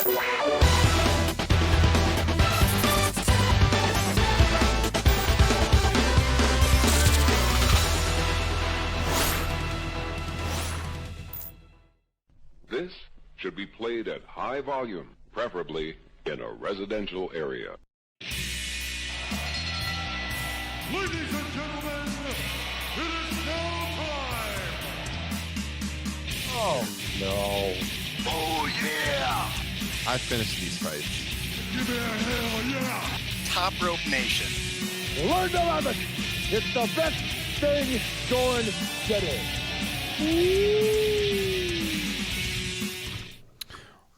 This should be played at high volume, preferably in a residential area. Ladies and gentlemen, it is now time! Oh, no. Oh, yeah! I finished these fights. Give me a hell yeah! Top Rope Nation. Learn to love it. It's the best thing going today.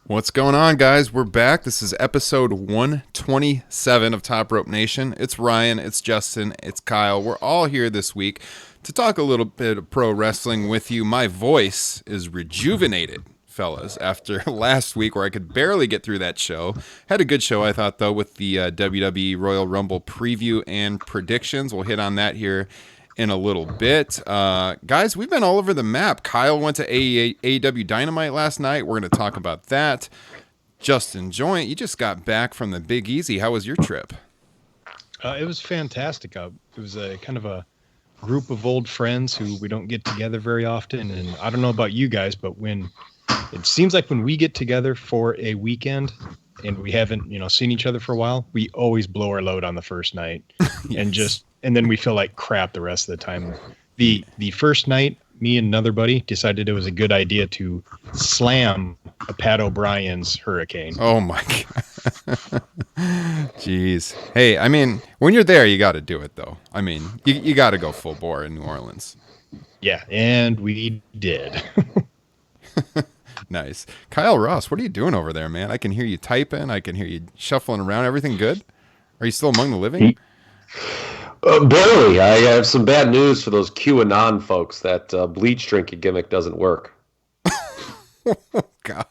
What's going on, guys? We're back. This is episode 127 of Top Rope Nation. It's Ryan, it's Justin, it's Kyle. We're all here this week to talk a little bit of pro wrestling with you. My voice is rejuvenated, fellas, after last week where I could barely get through that show. Had a good show, I thought, though, with the WWE Royal Rumble preview and predictions. We'll hit on that here in a little bit. Guys, we've been all over the map. Kyle went to AEW Dynamite last night. We're going to talk about that. Justin Joint, you just got back from the Big Easy. How was your trip? It was fantastic. It was a kind of a group of old friends who we don't get together very often. And I don't know about you guys, but when it seems like when we get together for a weekend and we haven't, seen each other for a while, we always blow our load on the first night. Yes. And then we feel like crap the rest of the time. The first night, me and another buddy decided it was a good idea to slam a Pat O'Brien's Hurricane. Oh my God. Jeez. Hey, I mean, when you're there, you got to do it though. I mean, you got to go full bore in New Orleans. Yeah, and we did. Nice. Kyle Ross, what are you doing over there, man? I can hear you typing. I can hear you shuffling around. Everything good? Are you still among the living? Barely. I have some bad news for those QAnon folks. That bleach drinking gimmick doesn't work. Oh, God.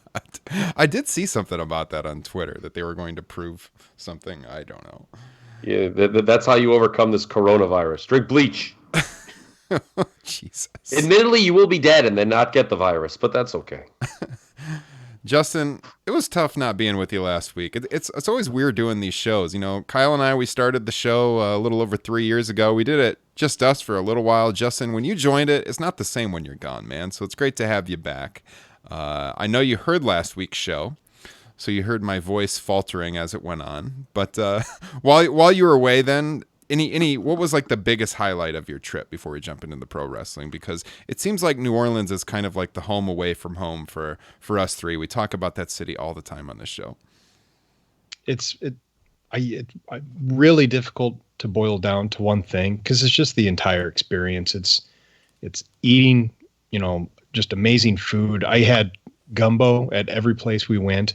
I did see something about that on Twitter, that they were going to prove something. I don't know. Yeah, that's how you overcome this coronavirus. Drink bleach. Jesus. Admittedly, you will be dead and then not get the virus, but that's okay. Justin, it was tough not being with you last week. It's always weird doing these shows. Kyle and I, we started the show a little over 3 years ago. We did it just us for a little while. Justin, when you joined it, it's not the same when you're gone, man. So it's great to have you back. I know you heard last week's show, so you heard my voice faltering as it went on. But while you were away then, what was like the biggest highlight of your trip before we jump into the pro wrestling? Because it seems like New Orleans is kind of like the home away from home for us three. We talk about that city all the time on this show. It's really difficult to boil down to one thing because it's just the entire experience. It's eating, just amazing food. I had gumbo at every place we went.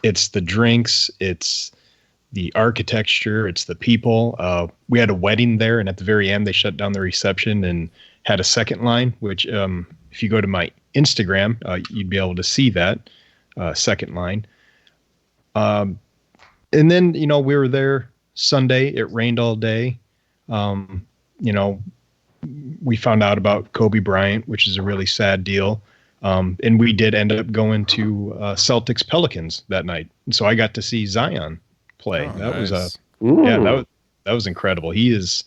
It's the drinks. It's the architecture, it's the people. We had a wedding there, and at the very end, they shut down the reception and had a second line, which if you go to my Instagram, you'd be able to see that second line. And then, we were there Sunday. It rained all day. We found out about Kobe Bryant, which is a really sad deal. And we did end up going to Celtics Pelicans that night. And so I got to see Zion play. Oh, that nice. That was incredible. He is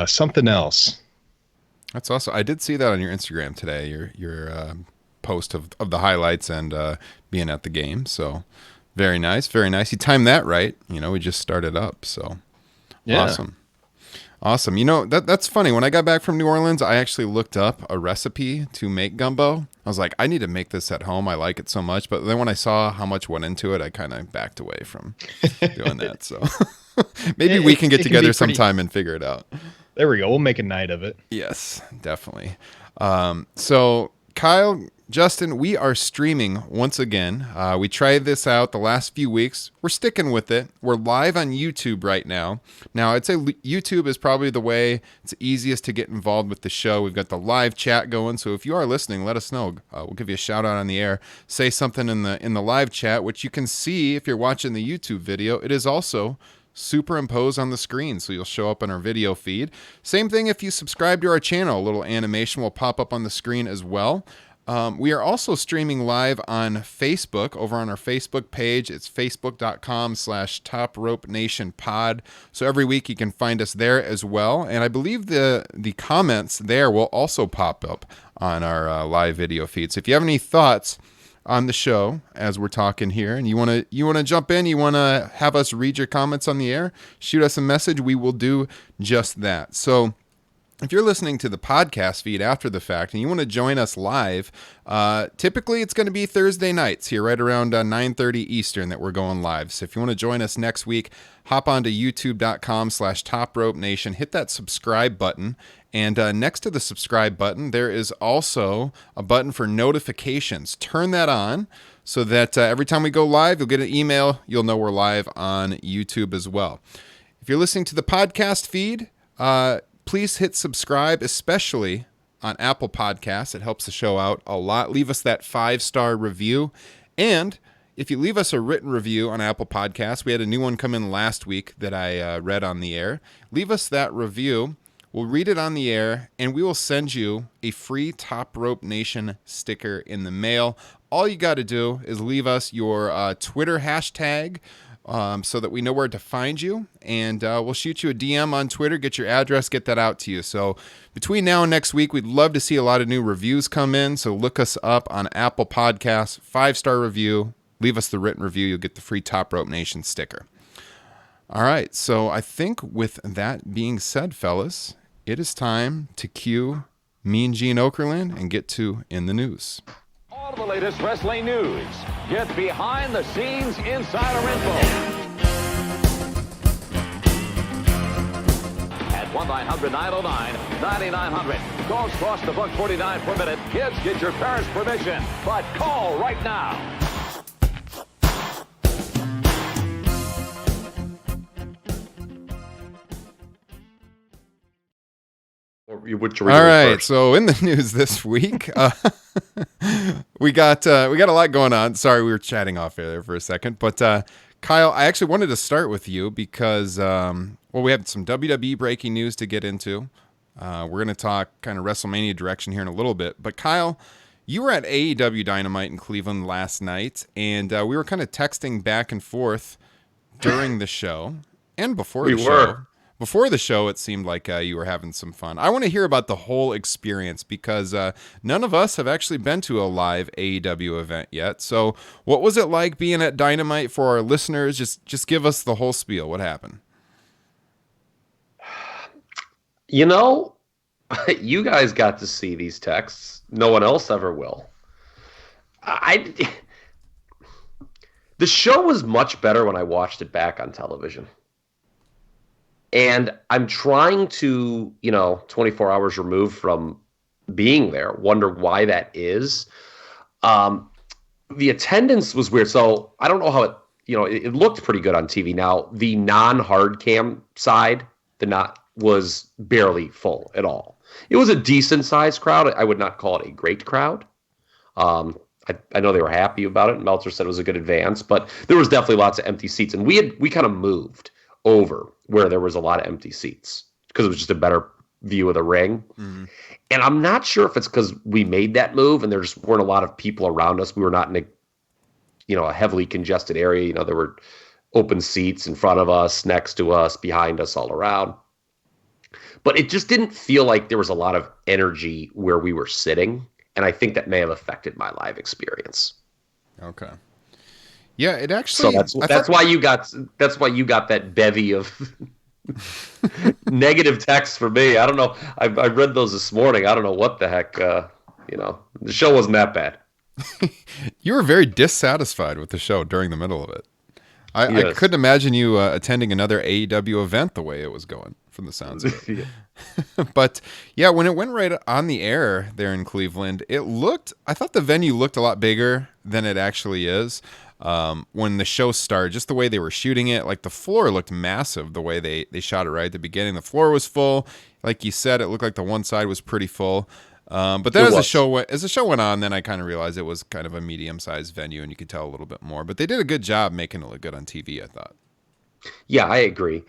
something else. That's awesome. I did see that on your Instagram today, your post of the highlights and being at the game. So very nice, very nice. You timed that right. We just started up, so yeah. Awesome. That's funny. When I got back from New Orleans, I actually looked up a recipe to make gumbo. I was like, I need to make this at home. I like it so much. But then when I saw how much went into it, I kind of backed away from doing that. So maybe we can get together sometime and figure it out. There we go. We'll make a night of it. Yes, definitely. So Kyle, Justin, we are streaming once again. We tried this out the last few weeks. We're sticking with it. We're live on YouTube right now. Now, I'd say YouTube is probably the way it's easiest to get involved with the show. We've got the live chat going, so if you are listening, let us know. We'll give you a shout out on the air. Say something in the live chat, which you can see if you're watching the YouTube video. It is also superimposed on the screen, so you'll show up on our video feed. Same thing if you subscribe to our channel. A little animation will pop up on the screen as well. We are also streaming live on Facebook, over on our Facebook page. It's facebook.com/Top Rope Nation Pod. So every week you can find us there as well. And I believe the comments there will also pop up on our live video feed. So if you have any thoughts on the show as we're talking here, and you want to jump in, you want to have us read your comments on the air, shoot us a message. We will do just that. So if you're listening to the podcast feed after the fact and you want to join us live, typically it's going to be Thursday nights here right around 9:30 Eastern that we're going live. So if you want to join us next week, hop on to youtube.com/Top Rope Nation, hit that subscribe button. And next to the subscribe button, there is also a button for notifications. Turn that on so that every time we go live, you'll get an email. You'll know we're live on YouTube as well. If you're listening to the podcast feed, please hit subscribe, especially on Apple Podcasts. It helps the show out a lot. Leave us that 5-star review. And if you leave us a written review on Apple Podcasts, we had a new one come in last week that I read on the air. Leave us that review. We'll read it on the air, and we will send you a free Top Rope Nation sticker in the mail. All you got to do is leave us your Twitter hashtag so that we know where to find you, and we'll shoot you a DM on Twitter, get your address, get that out to you. So between now and next week, we'd love to see a lot of new reviews come in, so look us up on Apple Podcasts, 5-star review, leave us the written review, you'll get the free Top Rope Nation sticker. All right, so I think with that being said, fellas, it is time to cue Mean Gene Okerlund and get to In the News. All the latest wrestling news. Get behind the scenes insider info. At 1-900-909-9900. Calls cross the buck 49 per minute. Kids, get your parents' permission. But call right now. All right, so in the news this week, we got a lot going on. Sorry, we were chatting off there for a second, but Kyle, I actually wanted to start with you because we have some WWE breaking news to get into. We're going to talk kind of WrestleMania direction here in a little bit, but Kyle, you were at AEW Dynamite in Cleveland last night, and we were kind of texting back and forth during the show and before the show. Before the show, it seemed like you were having some fun. I want to hear about the whole experience because none of us have actually been to a live AEW event yet. So what was it like being at Dynamite for our listeners? Just give us the whole spiel. What happened? You know, you guys got to see these texts. No one else ever will. The show was much better when I watched it back on television. And I'm trying to, 24 hours removed from being there, wonder why that is. The attendance was weird. So I don't know how it looked pretty good on TV. Now, the non-hard cam side, was barely full at all. It was a decent sized crowd. I would not call it a great crowd. I know they were happy about it. Meltzer said it was a good advance, but there was definitely lots of empty seats. And we kind of moved over where there was a lot of empty seats because it was just a better view of the ring. Mm-hmm. And I'm not sure if it's because we made that move and there just weren't a lot of people around us. We were not in a heavily congested area. There were open seats in front of us, next to us, behind us, all around. But it just didn't feel like there was a lot of energy where we were sitting. And I think that may have affected my live experience. Okay. Yeah, it actually. So that's why you got that bevy of negative texts for me. I don't know. I read those this morning. I don't know what the heck. The show wasn't that bad. You were very dissatisfied with the show during the middle of it. Yes. I couldn't imagine you attending another AEW event the way it was going, from the sounds of it. Yeah. But yeah, when it went right on the air there in Cleveland, I thought the venue looked a lot bigger than it actually is. When the show started, just the way they were shooting it, like the floor looked massive the way they shot it right at the beginning. The floor was full. Like you said, it looked like the one side was pretty full. But then as the show went on, then I kind of realized it was kind of a medium-sized venue, and you could tell a little bit more. But they did a good job making it look good on TV, I thought. Yeah, I agree.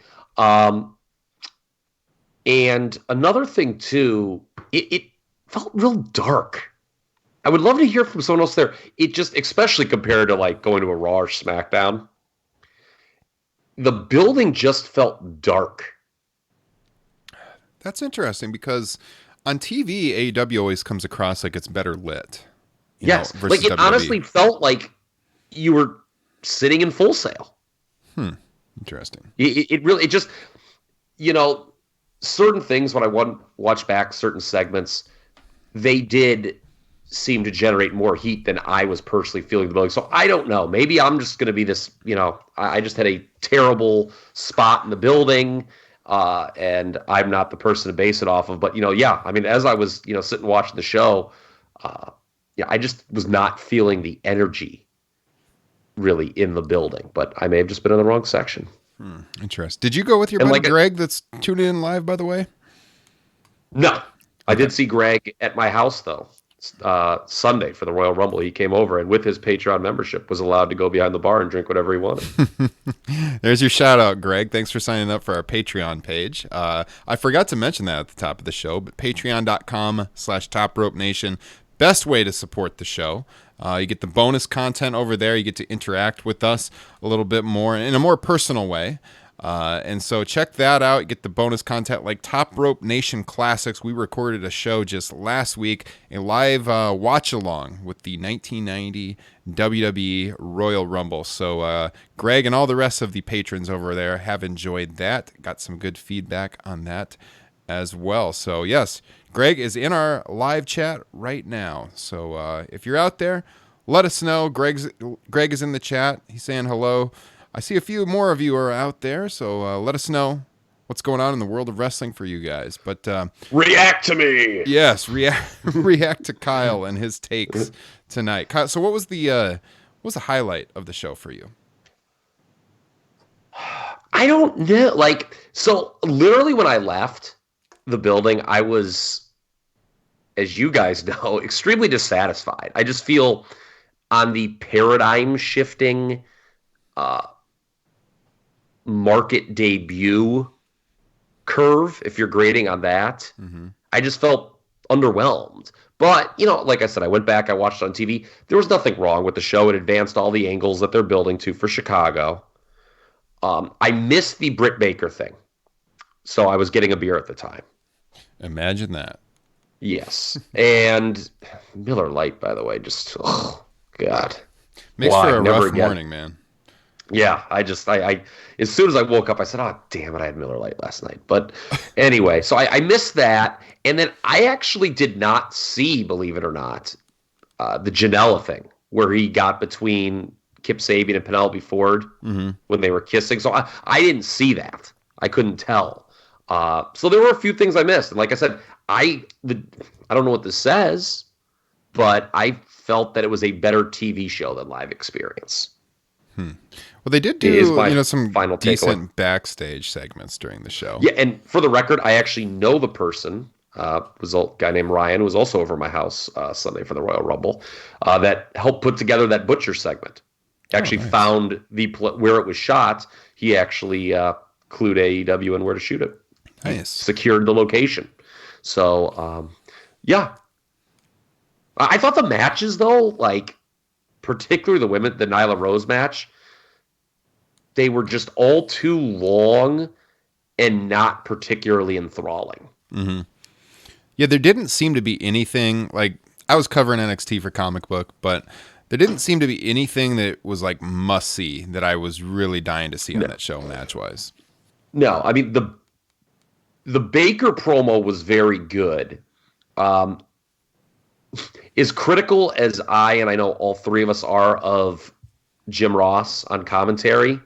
And another thing, too, it felt real dark. I would love to hear from someone else there. It just, especially compared to like going to a Raw or SmackDown, the building just felt dark. That's interesting because on TV, AEW always comes across like it's better lit. Yes, versus like it WWE. honestly felt like you were sitting in Full Sail. Interesting. It really, it just, certain things when I watch back certain segments, they did seem to generate more heat than I was personally feeling the building. So I don't know. Maybe I'm just going to be this, I just had a terrible spot in the building, and I'm not the person to base it off of. But, I mean, as I was, sitting watching the show, I just was not feeling the energy really in the building. But I may have just been in the wrong section. Interesting. Did you go with your buddy Greg that's tuning in live, by the way? No. I did see Greg at my house, though. Sunday for the Royal Rumble. He came over and with his Patreon membership was allowed to go behind the bar and drink whatever he wanted. There's your shout out, Greg. Thanks for signing up for our Patreon page. I forgot to mention that at the top of the show, but patreon.com/TopRopeNation. Best way to support the show. You get the bonus content over there. You get to interact with us a little bit more in a more personal way. And so check that out. You get the bonus content like Top Rope Nation Classics. We recorded a show just last week, a live watch along with the 1990 WWE Royal Rumble. So Greg and all the rest of the patrons over there have enjoyed that. Got some good feedback on that as well. So yes, Greg is in our live chat right now. So if you're out there, let us know. Greg is in the chat. He's saying hello. I see a few more of you are out there, so let us know what's going on in the world of wrestling for you guys. But react to me. Yes, react to Kyle and his takes tonight. Kyle, so what was the highlight of the show for you? I don't know. So literally when I left the building, I was, as you guys know, extremely dissatisfied. I just feel on the paradigm shifting market debut curve, if you're grading on that, I just felt underwhelmed. But, like I said, I went back, I watched it on TV. There was nothing wrong with the show. It advanced all the angles that they're building to for Chicago. I missed the Britt Baker thing. So I was getting a beer at the time. Imagine that. Yes. And Miller Lite, by the way, just, oh, God. Makes for a rough morning, man. Yeah, I as soon as I woke up, I said, oh, damn it, I had Miller Lite last night. But anyway, so I missed that. And then I actually did not see, believe it or not, the Janela thing, where he got between Kip Sabian and Penelope Ford when they were kissing. So I didn't see that. I couldn't tell. So there were a few things I missed. And like I said, I don't know what this says, but I felt that it was a better TV show than live experience. Well, they did do some final decent backstage segments during the show. Yeah, and for the record, I actually know the person. Was a guy named Ryan who was also over at my house Sunday for the Royal Rumble that helped put together that Butcher segment. Actually found where it was shot. He actually clued AEW and where to shoot it. Nice. Secured the location. So, yeah. I thought the matches, though, particularly the Nyla Rose match, they were just all too long and not particularly enthralling. Mm-hmm. Yeah, there didn't seem to be anything, I was covering NXT for Comic Book, but there didn't seem to be anything that was must-see that I was really dying to see on that show match-wise. No, I mean, the Baker promo was very good. As critical as I know all three of us are of Jim Ross on commentary,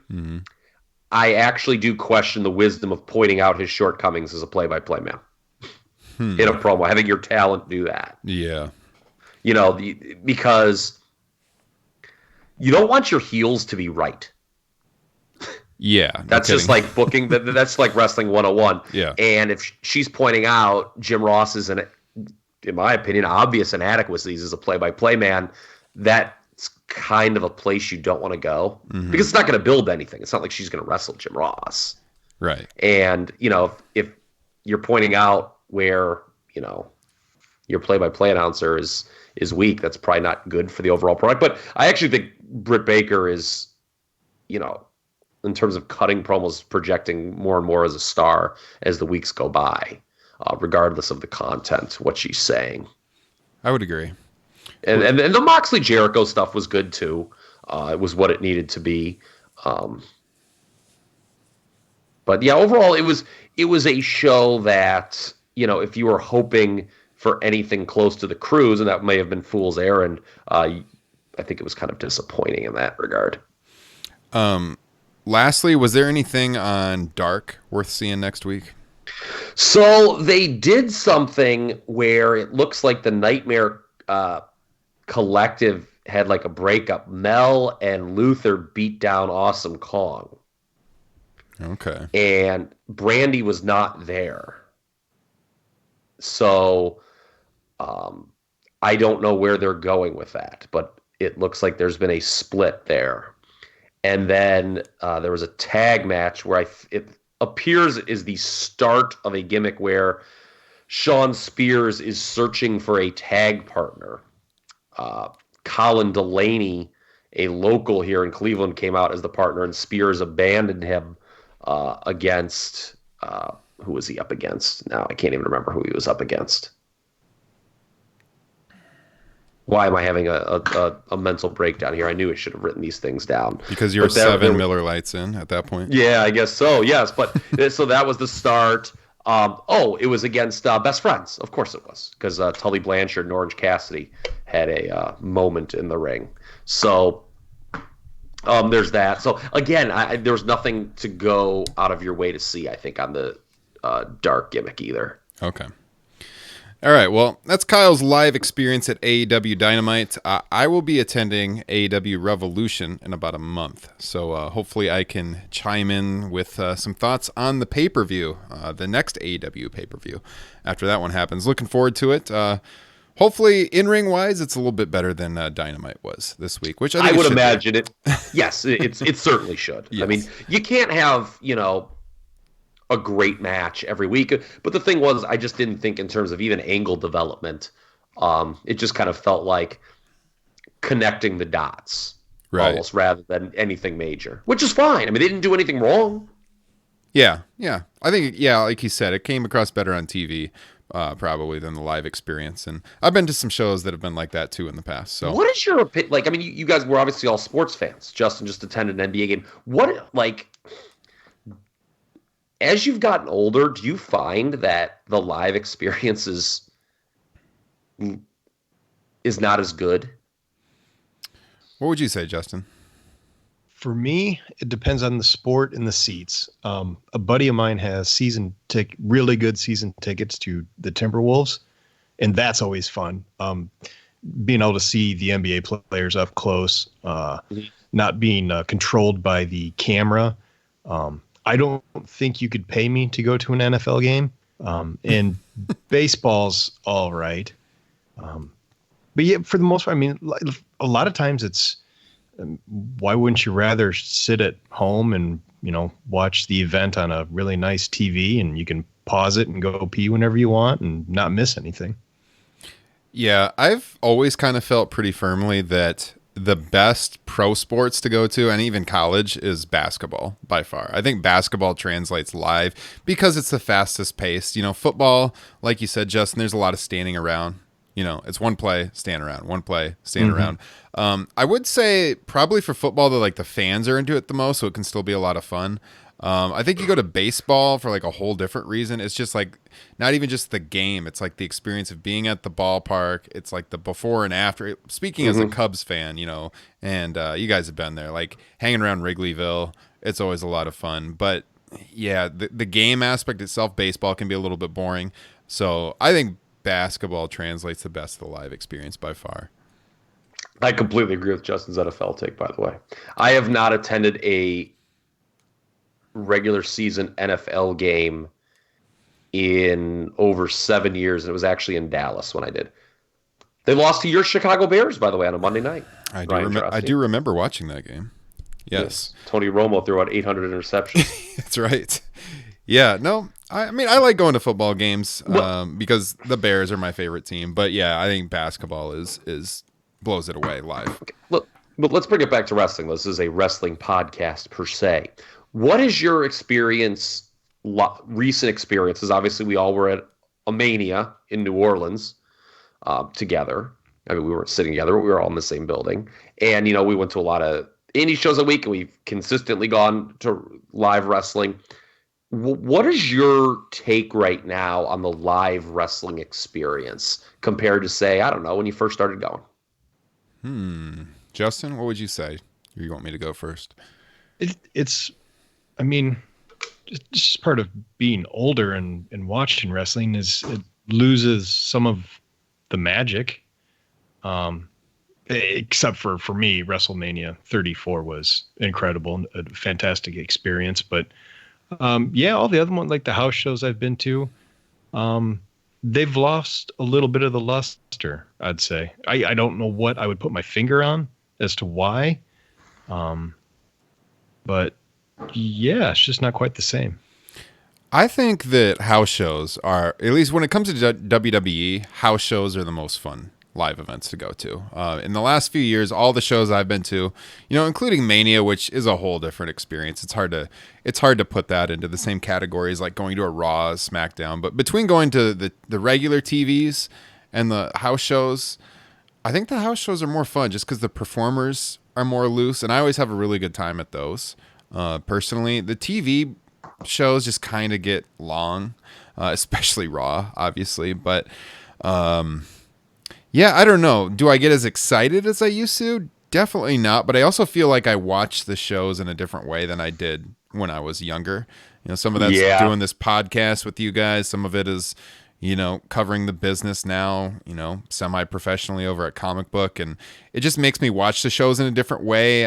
I actually do question the wisdom of pointing out his shortcomings as a play-by-play man in a promo, having your talent do that. Yeah. Because you don't want your heels to be right. Yeah. That's just like booking. That's like wrestling 101. Yeah. And if she's pointing out Jim Ross is in my opinion, obvious inadequacies as a play-by-play man, that's kind of a place you don't want to go because it's not going to build anything. It's not like she's going to wrestle Jim Ross. Right. And, if you're pointing out where, your play-by-play announcer is weak, that's probably not good for the overall product. But I actually think Britt Baker is, in terms of cutting promos, projecting more and more as a star as the weeks go by, regardless of the content, what she's saying. I would agree. And the Moxley Jericho stuff was good too. It was what it needed to be. But yeah, overall, it was a show that, if you were hoping for anything close to the Cruise, and that may have been Fool's Errand, I think it was kind of disappointing in that regard. Lastly, was there anything on Dark worth seeing next week? So they did something where it looks like the Nightmare Collective had like a breakup. Mel and Luther beat down Awesome Kong. Okay. And Brandy was not there. So I don't know where they're going with that, but it looks like there's been a split there. And then there was a tag match where it appears is the start of a gimmick where Sean Spears is searching for a tag partner. Colin Delaney, a local here in Cleveland, came out as the partner, and Spears abandoned him against who was he up against? Now I can't even remember who he was up against. Why am I having a mental breakdown here? I knew I should have written these things down. Because you were 7 Miller Lights in at that point. Yeah, I guess so. Yes, but so that was the start. It was against Best Friends. Of course it was, because Tully Blanchard and Orange Cassidy had a moment in the ring. So there's that. So again, there was nothing to go out of your way to see, I think, on the Dark gimmick either. Okay. All right, well, that's Kyle's live experience at AEW Dynamite. I will be attending AEW Revolution in about a month, so hopefully I can chime in with some thoughts on the pay-per-view, the next AEW pay-per-view, after that one happens. Looking forward to it. Hopefully, in-ring wise, it's a little bit better than Dynamite was this week, which I would imagine it. Yes, it certainly should. Yes. I mean, you can't have, a great match every week. But the thing was, I just didn't think in terms of even angle development. It just kind of felt like connecting the dots, right, almost, rather than anything major, which is fine. I mean, they didn't do anything wrong. Yeah. I think, like he said, it came across better on TV, probably, than the live experience. And I've been to some shows that have been like that too in the past. So, what is your opinion? Like, I mean, you guys were obviously all sports fans. Justin just attended an NBA game. What, like, as you've gotten older, do you find that the live experience is not as good? What would you say, Justin? For me, it depends on the sport and the seats. A buddy of mine has really good season tickets to the Timberwolves, and that's always fun. Being able to see the NBA players up close, not being controlled by the camera. I don't think you could pay me to go to an NFL game. And baseball's all right. But yeah, for the most part, I mean, a lot of times it's, why wouldn't you rather sit at home and, watch the event on a really nice TV, and you can pause it and go pee whenever you want and not miss anything? Yeah, I've always kind of felt pretty firmly that the best pro sports to go to, and even college, is basketball by far. I think basketball translates live because it's the fastest paced. Football, like you said, Justin, there's a lot of standing around. It's one play, stand around, one play, stand around. I would say probably for football, the fans are into it the most, so it can still be a lot of fun. I think you go to baseball for like a whole different reason. It's just like not even just the game. It's like the experience of being at the ballpark. It's like the before and after. Speaking as a Cubs fan, and you guys have been there, like hanging around Wrigleyville. It's always a lot of fun. But yeah, the game aspect itself, baseball can be a little bit boring. So I think basketball translates the best of the live experience by far. I completely agree with Justin's NFL take, by the way. I have not attended a regular season NFL game in over 7 years, and it was actually in Dallas when I did. They lost to your Chicago Bears, by the way, on a Monday night. I do remember watching that game. Yes. Tony Romo threw out 800 interceptions. That's right. Yeah, no, I mean, I like going to football games because the Bears are my favorite team. But yeah, I think basketball is blows it away live. Okay. Look, but let's bring it back to wrestling. This is a wrestling podcast per se. What is your experience, recent experiences? Obviously, we all were at a Mania in New Orleans together. I mean, we weren't sitting together, but we were all in the same building. And, we went to a lot of indie shows a week, and we've consistently gone to live wrestling. What is your take right now on the live wrestling experience compared to, say, I don't know, when you first started going? Justin, what would you say? Or you want me to go first? It's just part of being older and watching wrestling is it loses some of the magic. Except for me, WrestleMania 34 was incredible, a fantastic experience. But all the other ones, like the house shows I've been to, they've lost a little bit of the luster, I'd say. I don't know what I would put my finger on as to why. But yeah, it's just not quite the same. I think that house shows are, at least when it comes to WWE, house shows are the most fun live events to go to. In the last few years, all the shows I've been to, including Mania, which is a whole different experience. It's hard to put that into the same categories like going to a Raw, SmackDown. But between going to the regular TVs and the house shows, I think the house shows are more fun just because the performers are more loose, and I always have a really good time at those. Personally, the TV shows just kind of get long, especially Raw, obviously. But yeah, I don't know. Do I get as excited as I used to? Definitely not. But I also feel like I watch the shows in a different way than I did when I was younger. Some of that's doing this podcast with you guys. Some of it is, covering the business now, semi-professionally over at Comic Book. And it just makes me watch the shows in a different way.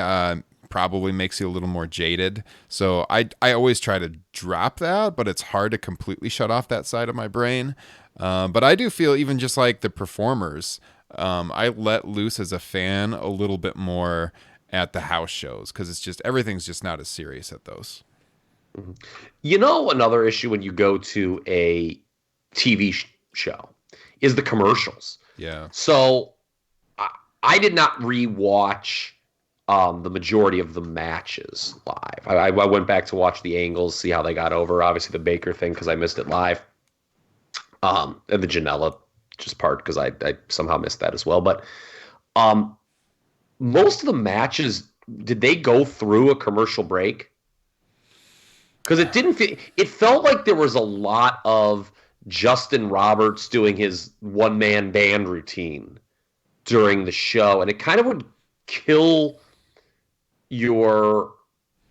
Probably makes you a little more jaded. So I always try to drop that, but it's hard to completely shut off that side of my brain. But I do feel even just like the performers, I let loose as a fan a little bit more at the house shows because it's just everything's just not as serious at those. Another issue when you go to a TV show is the commercials. Yeah. So I did not rewatch the majority of the matches live. I went back to watch the angles, see how they got over. Obviously, the Baker thing because I missed it live. And the Janela just part because I somehow missed that as well. But most of the matches, did they go through a commercial break? Because it felt like there was a lot of Justin Roberts doing his one-man band routine during the show, and it kind of would kill your,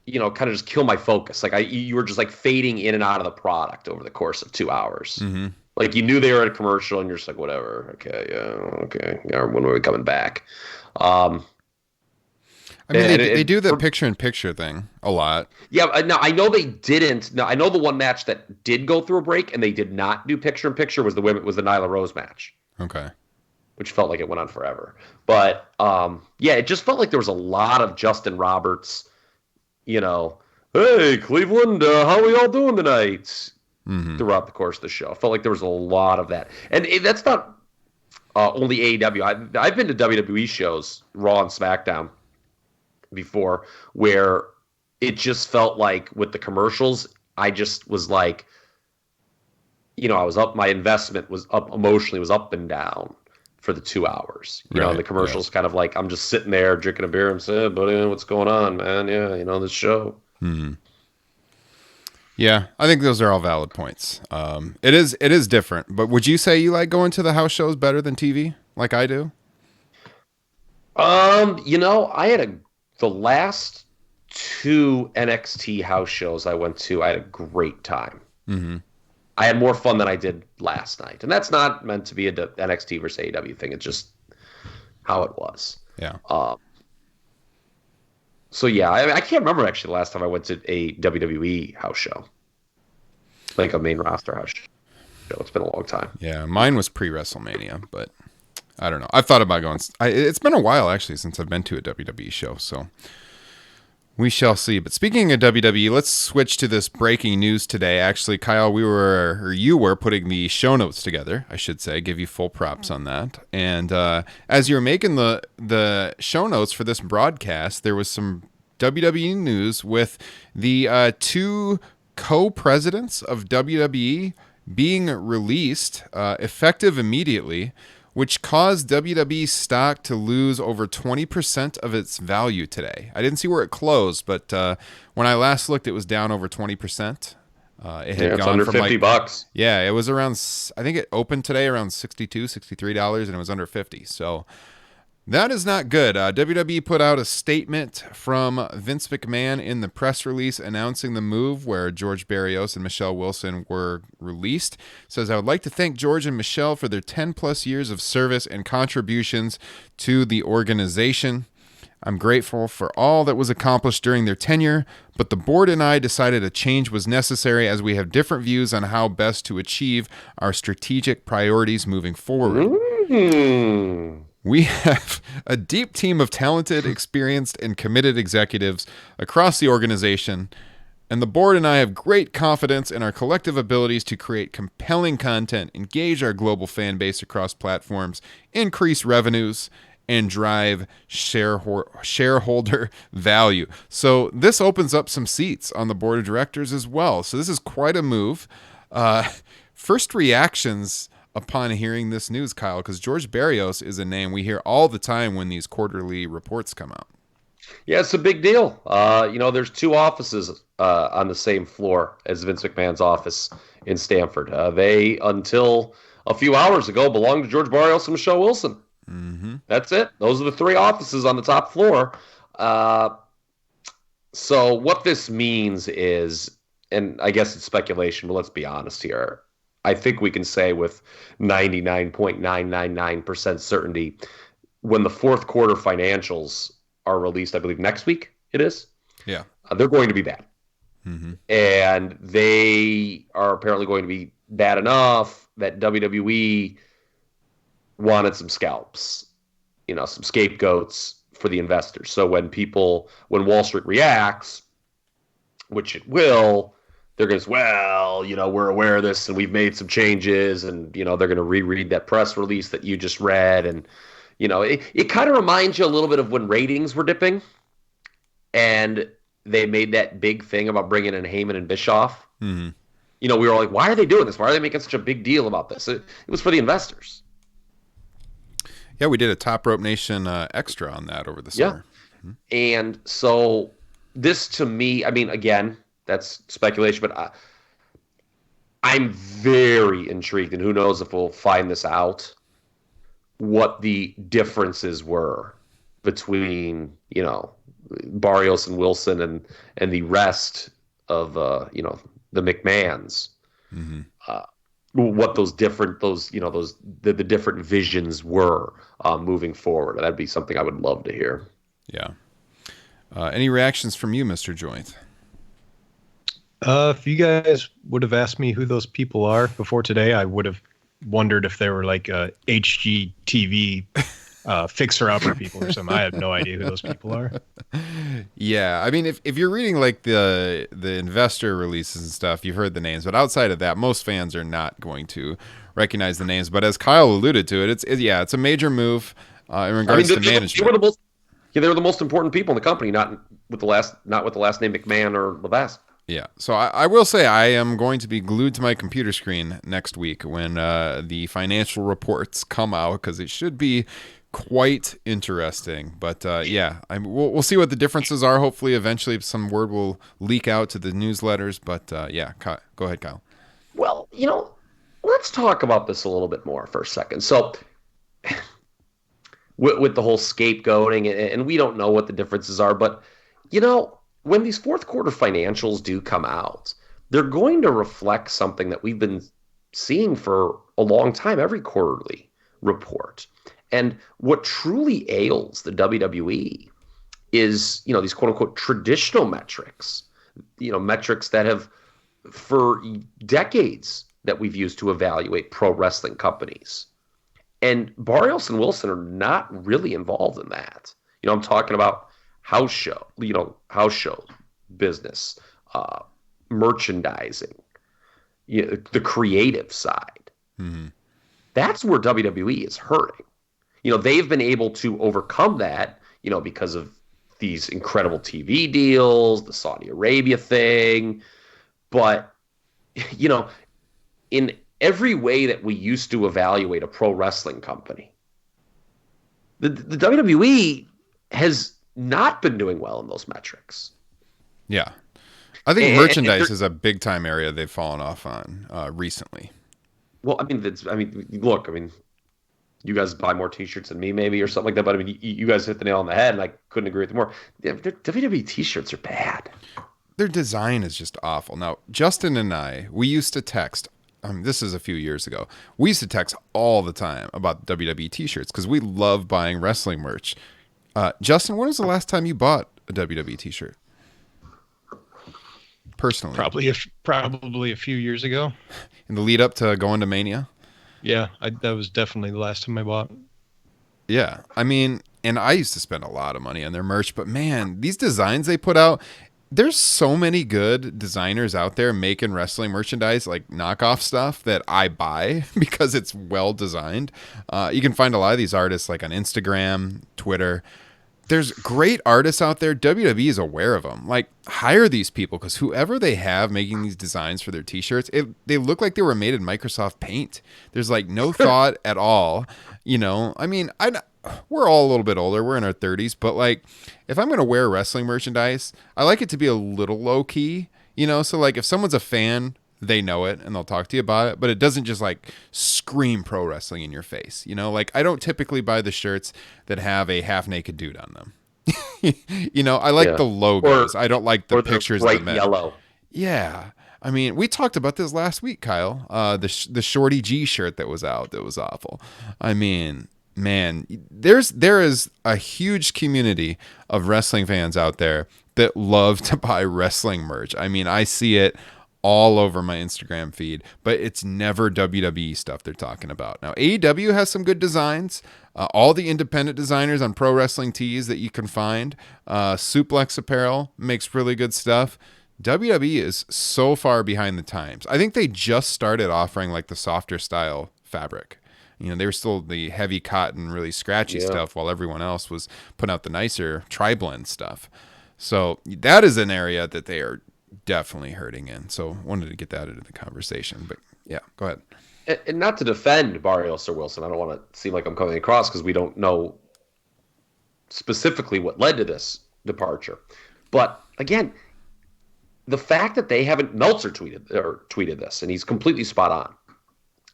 kind of just kill my focus. Like you were just like fading in and out of the product over the course of 2 hours. Mm-hmm. Like you knew they were at a commercial, and you're just like, whatever. Okay. Yeah, when are we coming back? I mean, they do the picture-in-picture thing a lot. Yeah, no, I know they didn't. No, I know the one match that did go through a break, and they did not do picture-in-picture was the Nyla Rose match. Okay. Which felt like it went on forever. But, it just felt like there was a lot of Justin Roberts, hey, Cleveland, how are we all doing tonight? Mm-hmm. Throughout the course of the show. I felt like there was a lot of that. And that's not only AEW. I've been to WWE shows, Raw and SmackDown, before, where it just felt like with the commercials, I just was like, I was up, my investment was up emotionally, was up and down for the 2 hours. And the commercials kind of like, I'm just sitting there drinking a beer and saying, buddy, what's going on, man? Yeah, this show. Mm-hmm. Yeah, I think those are all valid points. It is different, but would you say you like going to the house shows better than TV, like I do? I had the last 2 NXT house shows I went to, I had a great time. Mm-hmm. I had more fun than I did last night, and that's not meant to be a NXT versus AEW thing. It's just how it was. Yeah. So yeah, I can't remember actually the last time I went to a WWE house show, like a main roster house show. It's been a long time. Yeah, mine was pre-WrestleMania, but I don't know. I've thought about going. It's been a while actually since I've been to a WWE show, so We shall see. But speaking of WWE, let's switch to this breaking news today. Actually, Kyle, you were putting the show notes together, I should say. Give you full props on that. And as you were making the show notes for this broadcast, there was some WWE news with the two co-presidents of WWE being released effective immediately, which caused WWE stock to lose over 20% of its value today. I didn't see where it closed, but when I last looked, it was down over 20%. It had it's gone under from $50. Yeah, it was around, I think it opened today around $62, $63, and it was under 50. So that is not good. WWE put out a statement from Vince McMahon in the press release announcing the move where George Barrios and Michelle Wilson were released. It says, I would like to thank George and Michelle for their 10 plus years of service and contributions to the organization. I'm grateful for all that was accomplished during their tenure, but the board and I decided a change was necessary as we have different views on how best to achieve our strategic priorities moving forward. We have a deep team of talented, experienced, and committed executives across the organization, and the board and I have great confidence in our collective abilities to create compelling content, engage our global fan base across platforms, increase revenues, and drive shareholder value. So this opens up some seats on the board of directors as well. So this is quite a move. First reactions upon hearing this news, Kyle, because George Barrios is a name we hear all the time when these quarterly reports come out. Yeah, it's a big deal. There's two offices on the same floor as Vince McMahon's office in Stamford. They, until a few hours ago, belonged to George Barrios and Michelle Wilson. Mm-hmm. That's it. Those are the three offices on the top floor. So what this means is, and I guess it's speculation, but let's be honest here. I think we can say with 99.999% certainty, when the fourth quarter financials are released, I believe next week it is. Yeah. They're going to be bad. Mm-hmm. And they are apparently going to be bad enough that WWE wanted some scalps, some scapegoats for the investors. So when Wall Street reacts, which it will, they're going to say, well, we're aware of this and we've made some changes, and, they're going to reread that press release that you just read. And, it kind of reminds you a little bit of when ratings were dipping and they made that big thing about bringing in Heyman and Bischoff. Mm-hmm. We were like, why are they doing this? Why are they making such a big deal about this? It was for the investors. Yeah, we did a Top Rope Nation extra on that over the summer. Yeah. Mm-hmm. And so this, to me, I mean, again, that's speculation, but I'm very intrigued, and who knows if we'll find this out, what the differences were between, Barrios and Wilson and the rest of, the McMahons. Mm-hmm. What the different visions were moving forward. That'd be something I would love to hear. Yeah. Any reactions from you, Mr. Joint? If you guys would have asked me who those people are before today, I would have wondered if they were like HGTV fixer-upper people or something. I have no idea who those people are. Yeah, I mean, if you're reading like the investor releases and stuff, you've heard the names, but outside of that, most fans are not going to recognize the names. But as Kyle alluded to it, it's a major move in regards to management. They were the most important people in the company, not with the last name McMahon or Levesque. Yeah, so I will say I am going to be glued to my computer screen next week when the financial reports come out, because it should be quite interesting. But we'll see what the differences are. Hopefully, eventually, some word will leak out to the newsletters. But go ahead, Kyle. Well, let's talk about this a little bit more for a second. So, with the whole scapegoating, and we don't know what the differences are, but when these fourth quarter financials do come out, they're going to reflect something that we've been seeing for a long time, every quarterly report. And what truly ails the WWE is, these quote unquote traditional metrics, metrics that have for decades that we've used to evaluate pro wrestling companies. And Barrios and Wilson are not really involved in that. I'm talking about house show business, merchandising, the creative side. Mm-hmm. That's where WWE is hurting. They've been able to overcome that, because of these incredible TV deals, the Saudi Arabia thing. But, in every way that we used to evaluate a pro wrestling company, the WWE has not been doing well in those metrics. Yeah. I think merchandise is a big time area they've fallen off on recently. Well, look, you guys buy more T-shirts than me, maybe, or something like that. But you guys hit the nail on the head, and I couldn't agree with you more. Yeah, WWE T-shirts are bad. Their design is just awful. Now, Justin and we used to text. This is a few years ago. We used to text all the time about WWE T-shirts because we love buying wrestling merch. Justin, when was the last time you bought a WWE T-shirt? Personally, probably a few years ago. In the lead up to going to Mania. Yeah, that was definitely the last time I bought. Yeah, and I used to spend a lot of money on their merch, but man, these designs they put out, there's so many good designers out there making wrestling merchandise, like knockoff stuff that I buy because it's well designed. You can find a lot of these artists like on Instagram, Twitter. There's great artists out there. WWE is aware of them. Like, hire these people because whoever they have making these designs for their T-shirts, they look like they were made in Microsoft Paint. There's like no thought at all. We're all a little bit older. We're in our 30s, but like, if I'm gonna wear wrestling merchandise, I like it to be a little low key. So like, if someone's a fan, they know it and they'll talk to you about it, but it doesn't just like scream pro wrestling in your face. Like, I don't typically buy the shirts that have a half naked dude on them. I like the logos. I don't like the pictures of the men. Yellow. Yeah. We talked about this last week, Kyle. The Shorty G shirt that was out that was awful. Man, there is a huge community of wrestling fans out there that love to buy wrestling merch. I see it all over my Instagram feed, but it's never WWE stuff they're talking about. Now, AEW has some good designs. All the independent designers on Pro Wrestling Tees that you can find. Suplex Apparel makes really good stuff. WWE is so far behind the times. I think they just started offering like the softer style fabric. They were still the heavy cotton, really scratchy stuff, while everyone else was putting out the nicer tri-blend stuff. So that is an area that they are definitely hurting in. So wanted to get that into the conversation. But yeah, go ahead. And not to defend Barrios or Wilson, I don't want to seem like I'm coming across because we don't know specifically what led to this departure. But again, the fact that they haven't, Meltzer tweeted this, and he's completely spot on.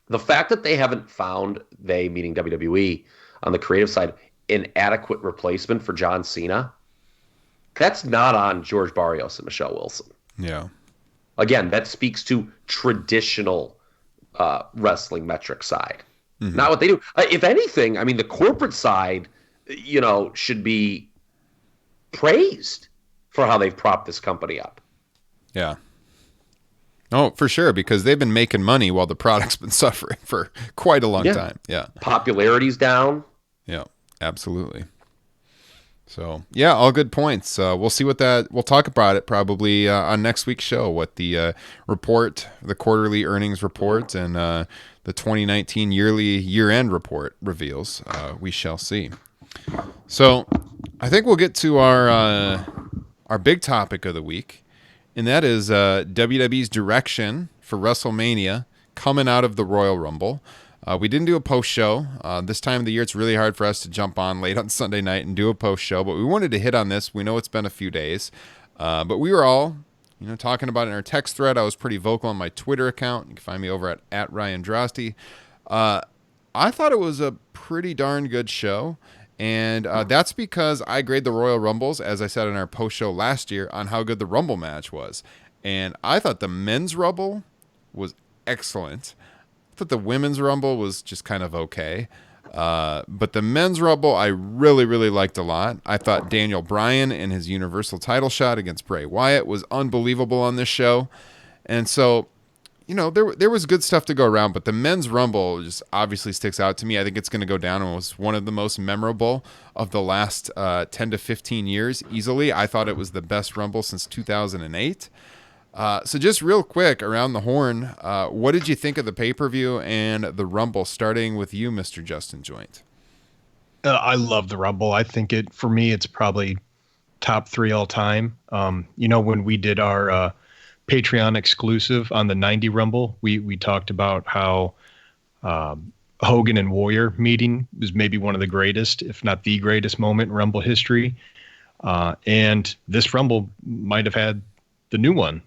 The fact that they haven't found, they meaning WWE on the creative side, an adequate replacement for John Cena, that's not on George Barrios and Michelle Wilson. Yeah. Again, that speaks to traditional wrestling metric side, not what they do. If anything, the corporate side, should be praised for how they've propped this company up. Yeah. Oh, for sure, because they've been making money while the product's been suffering for quite a long time. Yeah. Popularity's down. Yeah, absolutely. So, yeah, all good points. We'll see we'll talk about it probably on next week's show, what the the quarterly earnings report and the 2019 year-end report reveals. We shall see. So, I think we'll get to our big topic of the week. And that is WWE's direction for WrestleMania coming out of the Royal Rumble. We didn't do a post show. This time of the year, it's really hard for us to jump on late on Sunday night and do a post show. But we wanted to hit on this. We know it's been a few days. But we were all talking about it in our text thread. I was pretty vocal on my Twitter account. You can find me over at Ryan Drosty. I thought it was a pretty darn good show. And that's because I grade the Royal Rumbles, as I said in our post show last year, on how good the Rumble match was. And I thought the men's Rumble was excellent. I thought the women's Rumble was just kind of okay. But the men's Rumble, I really, really liked a lot. I thought Daniel Bryan and his Universal title shot against Bray Wyatt was unbelievable on this show. And so, there was good stuff to go around, but the men's Rumble just obviously sticks out to me. I think it's going to go down and was one of the most memorable of the last 10 to 15 years easily. I thought it was the best Rumble since 2008. So just real quick around the horn, what did you think of the pay-per-view and the Rumble, starting with you, Mr. Justin Joint? I love the Rumble. I think for me, it's probably top 3 all time. When we did our Patreon exclusive on the 90 Rumble, we talked about how Hogan and Warrior meeting was maybe one of the greatest, if not the greatest moment in Rumble history. And this Rumble might have had the new one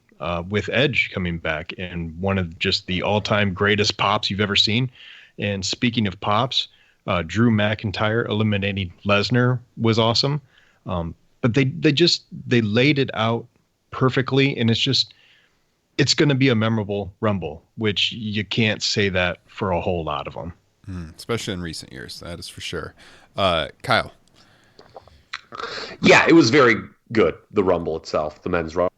with Edge coming back, and one of just the all-time greatest pops you've ever seen. And speaking of pops, Drew McIntyre eliminating Lesnar was awesome. But they laid it out perfectly, and it's going to be a memorable Rumble, which you can't say that for a whole lot of them. Especially in recent years, that is for sure. Kyle. Yeah, it was very good, the Rumble itself, the men's Rumble.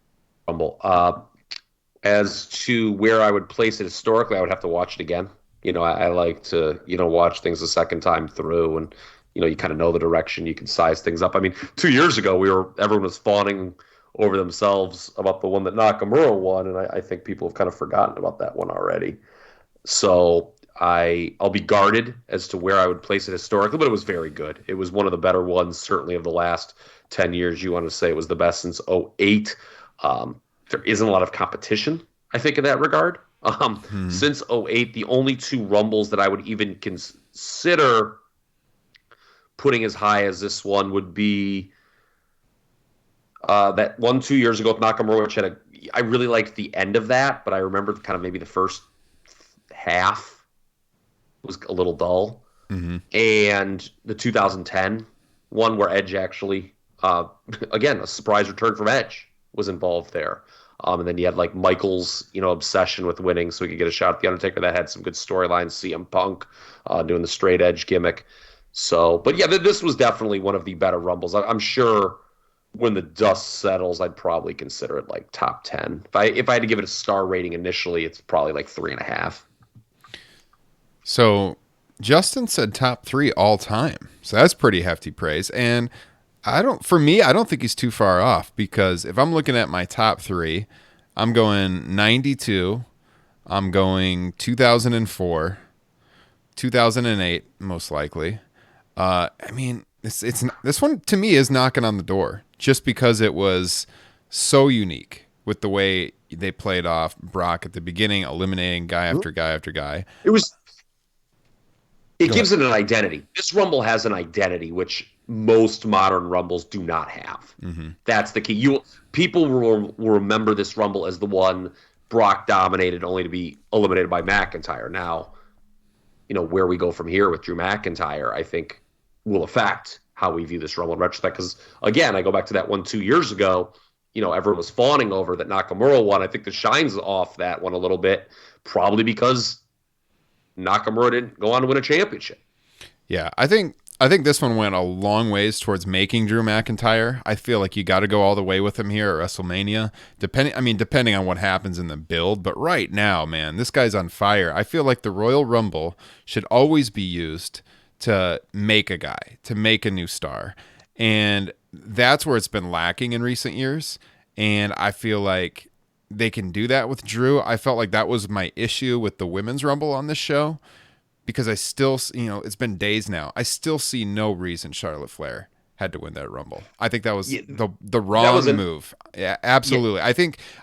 As to where I would place it historically, I would have to watch it again. I like to, watch things a second time through, and, you kind of know the direction, you can size things up. I mean, 2 years ago, everyone was fawning over themselves about the one that Nakamura won, and I think people have kind of forgotten about that one already. So I'll be guarded as to where I would place it historically, but it was very good. It was one of the better ones, certainly of the last 10 years. You want to say it was the best since 2008. There isn't a lot of competition, I think, in that regard. Since 2008, the only 2 Rumbles that I would even consider putting as high as this one would be that one 2 years ago with Nakamura, which I really liked the end of that, but I remember kind of maybe the first half was a little dull. Mm-hmm. And the 2010 one where Edge actually, again, a surprise return from Edge was involved there. And then you had like Michael's, obsession with winning so he could get a shot at The Undertaker. That had some good storylines. CM Punk doing the straight edge gimmick. So, but yeah, this was definitely one of the better Rumbles. I'm sure when the dust settles, I'd probably consider it like top 10. If I had to give it a star rating initially, it's probably like 3.5. So Justin said top 3 all time. So that's pretty hefty praise. And I don't think he's too far off, because if I'm looking at my top 3, I'm going 92, I'm going 2004, 2008, most likely. This one to me is knocking on the door, just because it was so unique with the way they played off Brock at the beginning, eliminating guy after guy after guy. It gives it an identity. This Rumble has an identity, which most modern Rumbles do not have. Mm-hmm. That's the key. People will remember this Rumble as the one Brock dominated, only to be eliminated by McIntyre. Now, where we go from here with Drew McIntyre, I think, will affect how we view this Rumble in retrospect. Because, again, I go back to that one 2 years ago, everyone was fawning over that Nakamura won. I think the shine's off that one a little bit, probably because Nakamura didn't go on to win a championship. Yeah, I think this one went a long ways towards making Drew McIntyre. I feel like you got to go all the way with him here at WrestleMania, depending on what happens in the build. But right now, man, this guy's on fire. I feel like the Royal Rumble should always be used to make a guy, to make a new star. And that's where it's been lacking in recent years. And I feel like they can do that with Drew. I felt like that was my issue with the Women's Rumble on this show, because I still, it's been days now, I still see no reason Charlotte Flair had to win that Rumble. I think that was the wrong move. Yeah, absolutely. Yeah.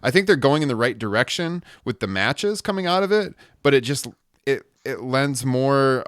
I think they're going in the right direction with the matches coming out of it, but it lends more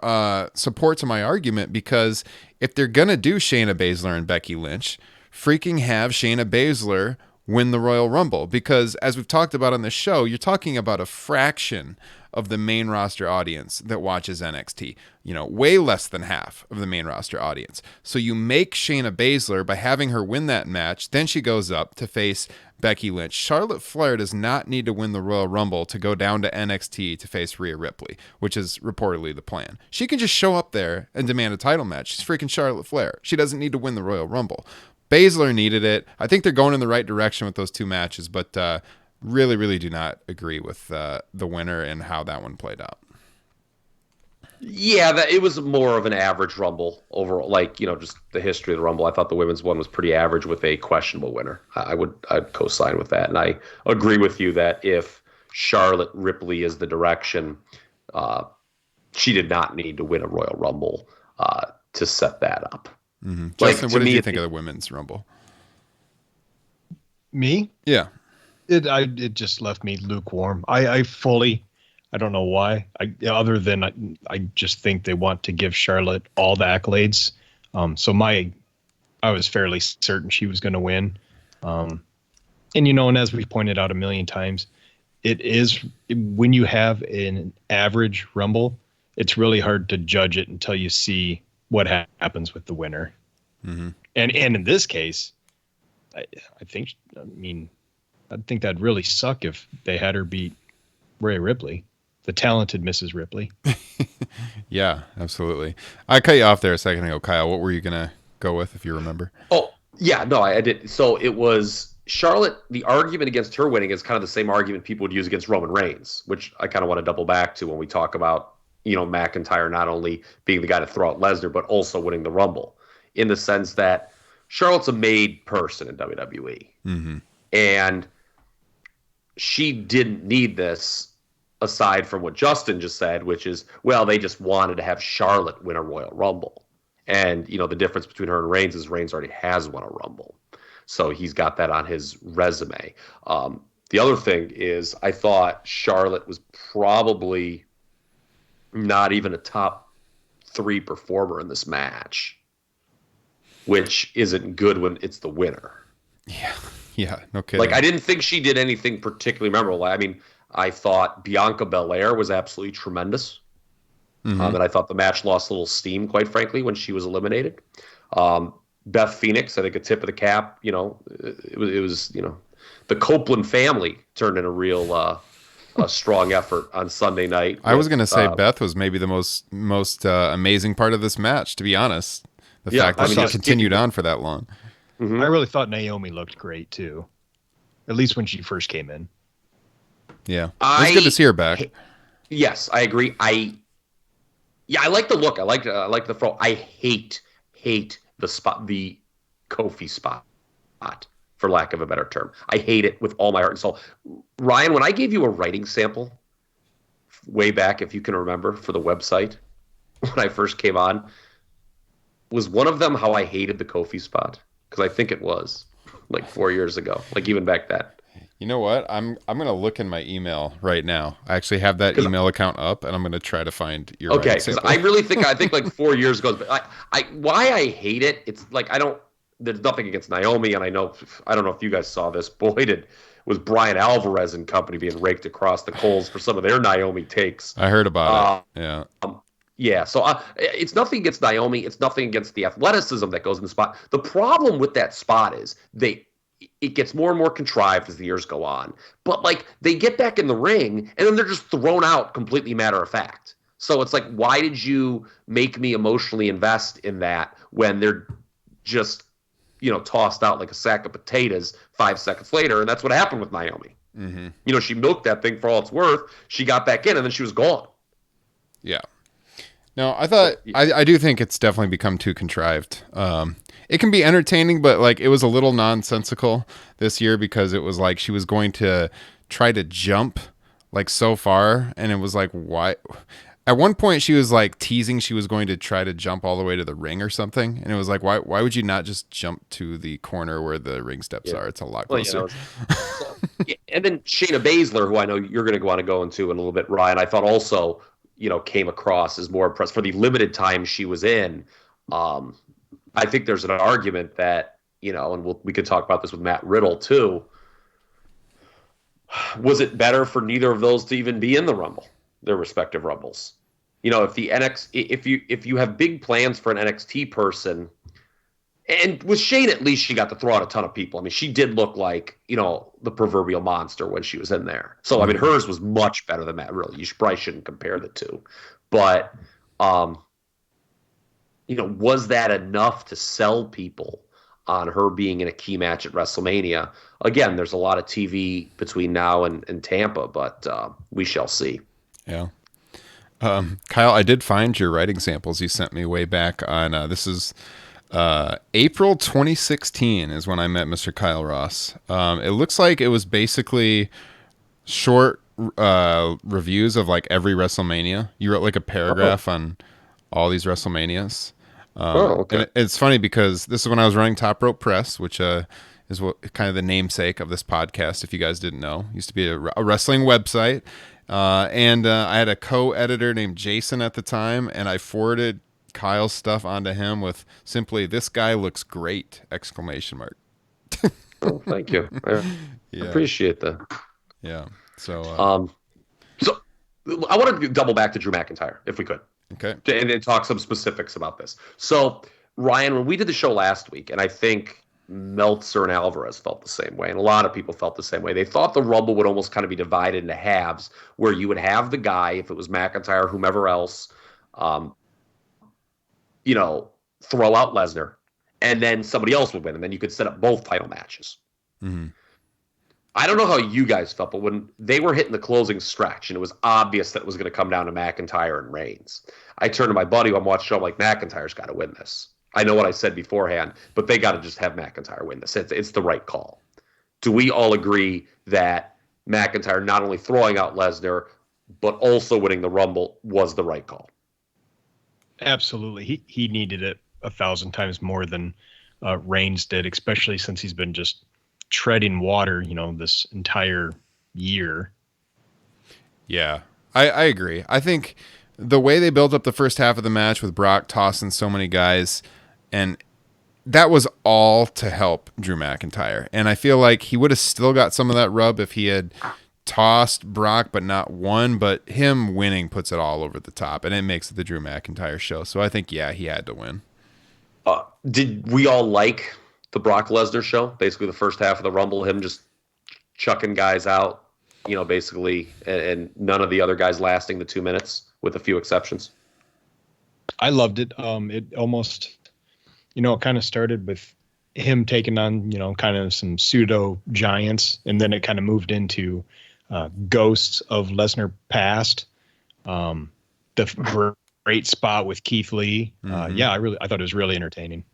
support to my argument, because if they're gonna do Shayna Baszler and Becky Lynch, freaking have Shayna Baszler win the Royal Rumble, because as we've talked about on this show, you're talking about a fraction of the main roster audience that watches NXT, way less than half of the main roster audience. So you make Shayna Baszler by having her win that match, then she goes up to face Becky Lynch. Charlotte Flair does not need to win the Royal Rumble to go down to NXT to face Rhea Ripley, which is reportedly the plan. She can just show up there and demand a title match. She's freaking Charlotte Flair. She doesn't need to win the Royal Rumble. Baszler needed it. I think they're going in the right direction with those 2 matches, but really, really do not agree with the winner and how that one played out. Yeah, it was more of an average Rumble overall. Like, just the history of the Rumble. I thought the women's one was pretty average with a questionable winner. I'd co-sign with that, and I agree with you that if Charlotte Ripley is the direction, she did not need to win a Royal Rumble to set that up. Mm-hmm. Justin, what did you think of the women's Rumble? Me? Yeah, it just left me lukewarm. I don't know why. Other than I just think they want to give Charlotte all the accolades. I was fairly certain she was going to win. And as we've pointed out a million times, when you have an average Rumble, it's really hard to judge it until you see what happens with the winner. Mm-hmm. And in this case, I think that'd really suck if they had her beat Rhea Ripley. The talented Mrs. Ripley. Yeah, absolutely. I cut you off there a second ago, Kyle. What were you going to go with, if you remember? Oh, yeah, no, I did. So it was Charlotte. The argument against her winning is kind of the same argument people would use against Roman Reigns, which I kind of want to double back to when we talk about, McIntyre not only being the guy to throw out Lesnar, but also winning the Rumble, in the sense that Charlotte's a made person in WWE. Mm-hmm. And she didn't need this, aside from what Justin just said, which is, well, they just wanted to have Charlotte win a Royal Rumble. And, the difference between her and Reigns is Reigns already has won a Rumble. So he's got that on his resume. The other thing is, I thought Charlotte was probably not even a top 3 performer in this match, which isn't good when it's the winner. Yeah, no kidding. I didn't think she did anything particularly memorable. I mean, I thought Bianca Belair was absolutely tremendous. Mm-hmm. And I thought the match lost a little steam, quite frankly, when she was eliminated. Beth Phoenix, I think a tip of the cap. It was the Copeland family turned in a real a strong effort on Sunday night. I was going to say Beth was maybe the most amazing part of this match, to be honest. The fact that she continued on for that long. Mm-hmm. I really thought Naomi looked great, too. At least when she first came in. Yeah, it's good to see her back. Yes, I agree. I like the look. I like the throw. I hate the spot, the Kofi spot, for lack of a better term. I hate it with all my heart and soul. Ryan, when I gave you a writing sample way back, if you can remember, for the website when I first came on, was one of them how I hated the Kofi spot? Because I think it was like 4 years ago, like even back then. You know what? I'm gonna look in my email right now. I actually have that email account up, and I'm gonna try to find your. Okay, because I really think like 4 years ago. But why I hate it. It's like there's nothing against Naomi, and I don't know if you guys saw this. Boy, was Brian Alvarez and company being raked across the coals for some of their Naomi takes. I heard about it. Yeah. Yeah, so it's nothing against Naomi. It's nothing against the athleticism that goes in the spot. The problem with that spot is it gets more and more contrived as the years go on. But they get back in the ring and then they're just thrown out completely matter of fact. So it's like, why did you make me emotionally invest in that when they're just, tossed out like a sack of potatoes 5 seconds later? And that's what happened with Naomi. Mm-hmm. She milked that thing for all it's worth. She got back in and then she was gone. Yeah. No, I do think it's definitely become too contrived. It can be entertaining, but it was a little nonsensical this year because it was like she was going to try to jump so far, and it was like, why? At one point, she was teasing she was going to try to jump all the way to the ring or something, and it was like, why would you not just jump to the corner where the ring steps are? It's a lot closer. And then Shayna Baszler, who I know you're going to want to go into in a little bit, Ryan, I thought also came across as more impressed for the limited time she was in. I think there's an argument that, and we could talk about this with Matt Riddle too. Was it better for neither of those to even be in the Rumble, their respective Rumbles? If you have big plans for an NXT person, and with Shane, at least she got to throw out a ton of people. I mean, she did look like, the proverbial monster when she was in there. So, I mean, hers was much better than Matt Riddle. You probably shouldn't compare the two. But, was that enough to sell people on her being in a key match at WrestleMania? again, there's a lot of TV between now and Tampa, but we shall see. Yeah. Kyle, I did find your writing samples you sent me way back on, this is April 2016 is when I met Mr. Kyle Ross. It looks like it was basically short reviews of like every WrestleMania. You wrote like a paragraph on all these WrestleManias. Okay. And it's funny because this is when I was running Top Rope Press, which is what kind of the namesake of this podcast. If you guys didn't know, it used to be a wrestling website, and I had a co-editor named Jason at the time, and I forwarded Kyle's stuff onto him with simply "This guy looks great!" exclamation mark. Oh, thank you. I appreciate that. Yeah. So I want to double back to Drew McIntyre, if we could. Okay. And talk some specifics about this. So, Ryan, when we did the show last week, and I think Meltzer and Alvarez felt the same way, and a lot of people felt the same way, they thought the Rumble would almost kind of be divided into halves, where you would have the guy, if it was McIntyre, whomever else, throw out Lesnar, and then somebody else would win, and then you could set up both title matches. Mm-hmm. I don't know how you guys felt, but when they were hitting the closing stretch and it was obvious that it was going to come down to McIntyre and Reigns, I turned to my buddy who I'm watching the show, I'm like, McIntyre's got to win this. I know what I said beforehand, but they got to just have McIntyre win this. It's the right call. Do we all agree that McIntyre not only throwing out Lesnar, but also winning the Rumble was the right call? Absolutely. He needed it 1,000 times more than Reigns did, especially since he's been just treading water, this entire year. Yeah, I agree. I think the way they built up the first half of the match with Brock tossing so many guys, and that was all to help Drew McIntyre. And I feel like he would have still got some of that rub if he had tossed Brock but not won, but him winning puts it all over the top, and it makes it the Drew McIntyre show. So I think, yeah, he had to win. Did we all like the Brock Lesnar show? Basically the first half of the Rumble, him just chucking guys out, basically, and none of the other guys lasting the 2 minutes, with a few exceptions. I loved it. It almost, it kind of started with him taking on, kind of some pseudo giants, and then it kind of moved into ghosts of Lesnar past. The great spot with Keith Lee. Mm-hmm. I thought it was really entertaining.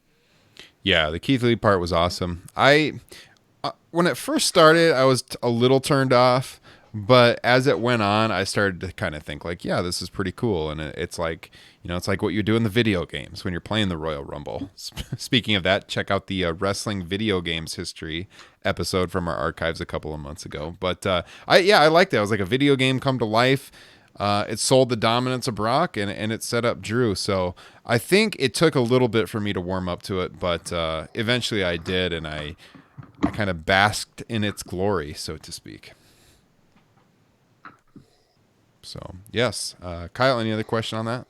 Yeah, the Keith Lee part was awesome. When it first started, I was a little turned off, but as it went on, I started to kind of think like, yeah, this is pretty cool. And it's like, it's like what you do in the video games when you're playing the Royal Rumble. Speaking of that, check out the wrestling video games history episode from our archives a couple of months ago. But I liked that. It was like a video game come to life. It sold the dominance of Brock, and it set up Drew. So I think it took a little bit for me to warm up to it, but eventually I did, and I kind of basked in its glory, so to speak. So, yes. Kyle, any other question on that?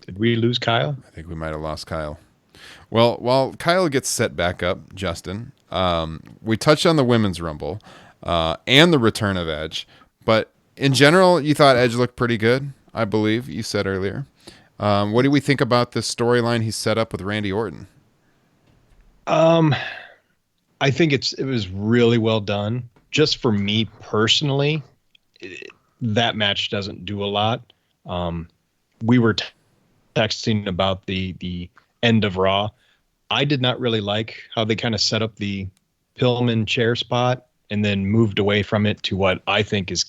Did we lose Kyle? I think we might have lost Kyle. Well, while Kyle gets set back up, Justin, we touched on the Women's Rumble. And the return of Edge. But in general, you thought Edge looked pretty good, I believe you said earlier. What do we think about the storyline he set up with Randy Orton? I think it was really well done. Just for me personally, that match doesn't do a lot. We were texting about the end of Raw. I did not really like how they kind of set up the Pillman chair spot and then moved away from it to what I think is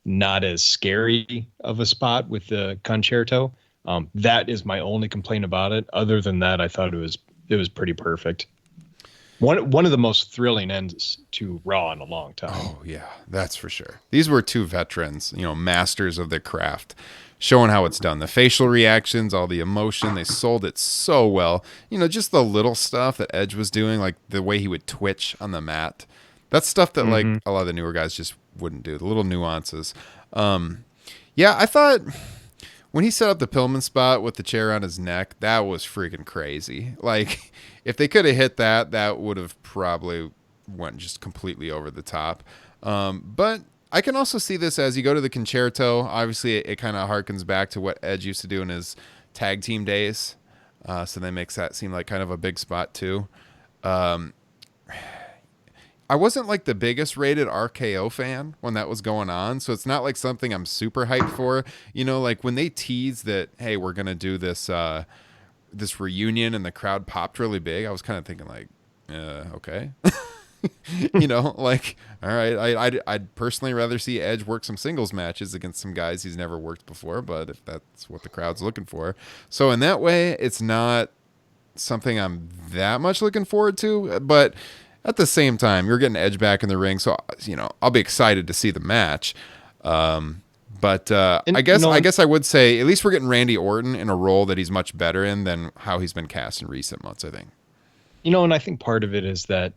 not as scary of a spot with the concerto. That is my only complaint about it. Other than that, I thought it was pretty perfect. One of the most thrilling ends to Raw in a long time. Oh yeah, that's for sure. These were two veterans, masters of their craft, showing how it's done. The facial reactions, all the emotion, they sold it so well. Just the little stuff that Edge was doing, like the way he would twitch on the mat. That's stuff that like a lot of the newer guys just wouldn't do. The little nuances. I thought when he set up the Pillman spot with the chair on his neck, that was freaking crazy. Like if they could have hit that, that would have probably went just completely over the top. But I can also see this as you go to the concerto. Obviously, it kind of harkens back to what Edge used to do in his tag team days. So that makes that seem like kind of a big spot too. I wasn't like the biggest rated RKO fan when that was going on, so it's not like something I'm super hyped for. You know, like when they teased that, hey, we're gonna do this this reunion and the crowd popped really big, I was kind of thinking like, okay. You know, like, all right, I'd personally rather see Edge work some singles matches against some guys he's never worked before, but if that's what the crowd's looking for. So in that way, it's not something I'm that much looking forward to, but at the same time, you're getting Edge back in the ring, so, you know, I'll be excited to see the match. But I guess I would say at least we're getting Randy Orton in a role that he's much better in than how he's been cast in recent months, I think. You know, and I think part of it is that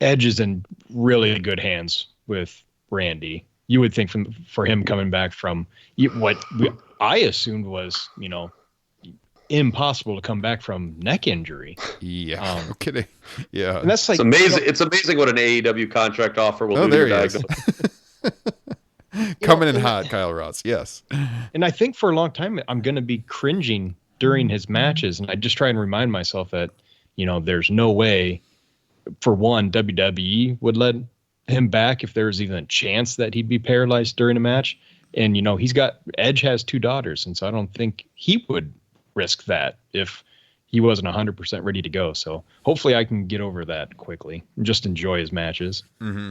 Edge is in really good hands with Randy. You would think for him coming back from what I assumed was, you know, impossible to come back from neck injury. Yeah, no kidding. Yeah, and that's like it's amazing. You know, it's amazing what an AEW contract offer will do. There to he your is. Coming in hot, Kyle Ross. Yes, and I think for a long time I'm going to be cringing during his matches, and I just try and remind myself that, you know, there's no way, for one, WWE would let him back if there was even a chance that he'd be paralyzed during a match. And, you know, Edge has 2 daughters, and so I don't think he would risk that if he wasn't 100% ready to go. So hopefully I can get over that quickly and just enjoy his matches. Mm-hmm.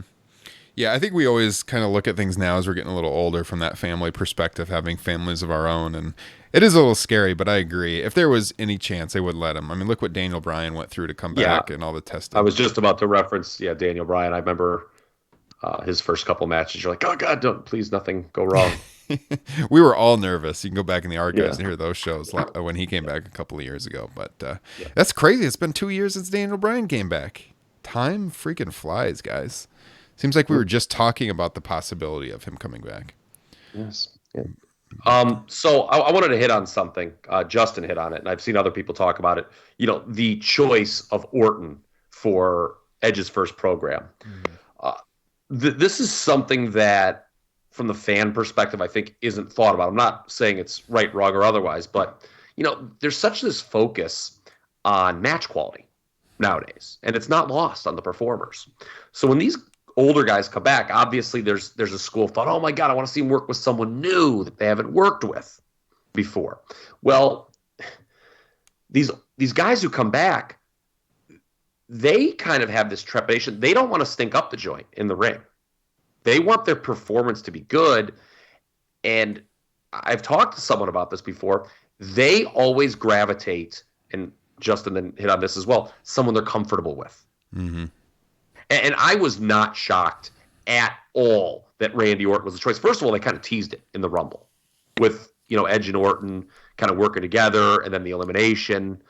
Yeah, I think we always kind of look at things now as we're getting a little older from that family perspective, having families of our own. And it is a little scary, but I agree. If there was any chance, they would let him. I mean, look what Daniel Bryan went through to come back and all the testing. I was just about to reference, Daniel Bryan. I remember his first couple matches. You're like, oh, God, please, nothing go wrong. We were all nervous. You can go back in the archives and hear those shows when he came back a couple of years ago. But that's crazy. It's been 2 years since Daniel Bryan came back. Time freaking flies, guys. Seems like we were just talking about the possibility of him coming back. Yes. Yeah. So I wanted to hit on something. Justin hit on it, and I've seen other people talk about it. You know, the choice of Orton for Edge's first program. This is something that, from the fan perspective, I think isn't thought about. I'm not saying it's right, wrong, or otherwise, but, you know, there's such this focus on match quality nowadays, and it's not lost on the performers. So when these older guys come back, obviously there's a school of thought, oh my God, I want to see him work with someone new that they haven't worked with before. Well, these guys who come back, they kind of have this trepidation. They don't want to stink up the joint in the ring. They want their performance to be good. And I've talked to someone about this before. They always gravitate, and Justin then hit on this as well, someone they're comfortable with. Mm-hmm. And I was not shocked at all that Randy Orton was the choice. First of all, they kind of teased it in the Rumble with, you know, Edge and Orton kind of working together, and then the elimination.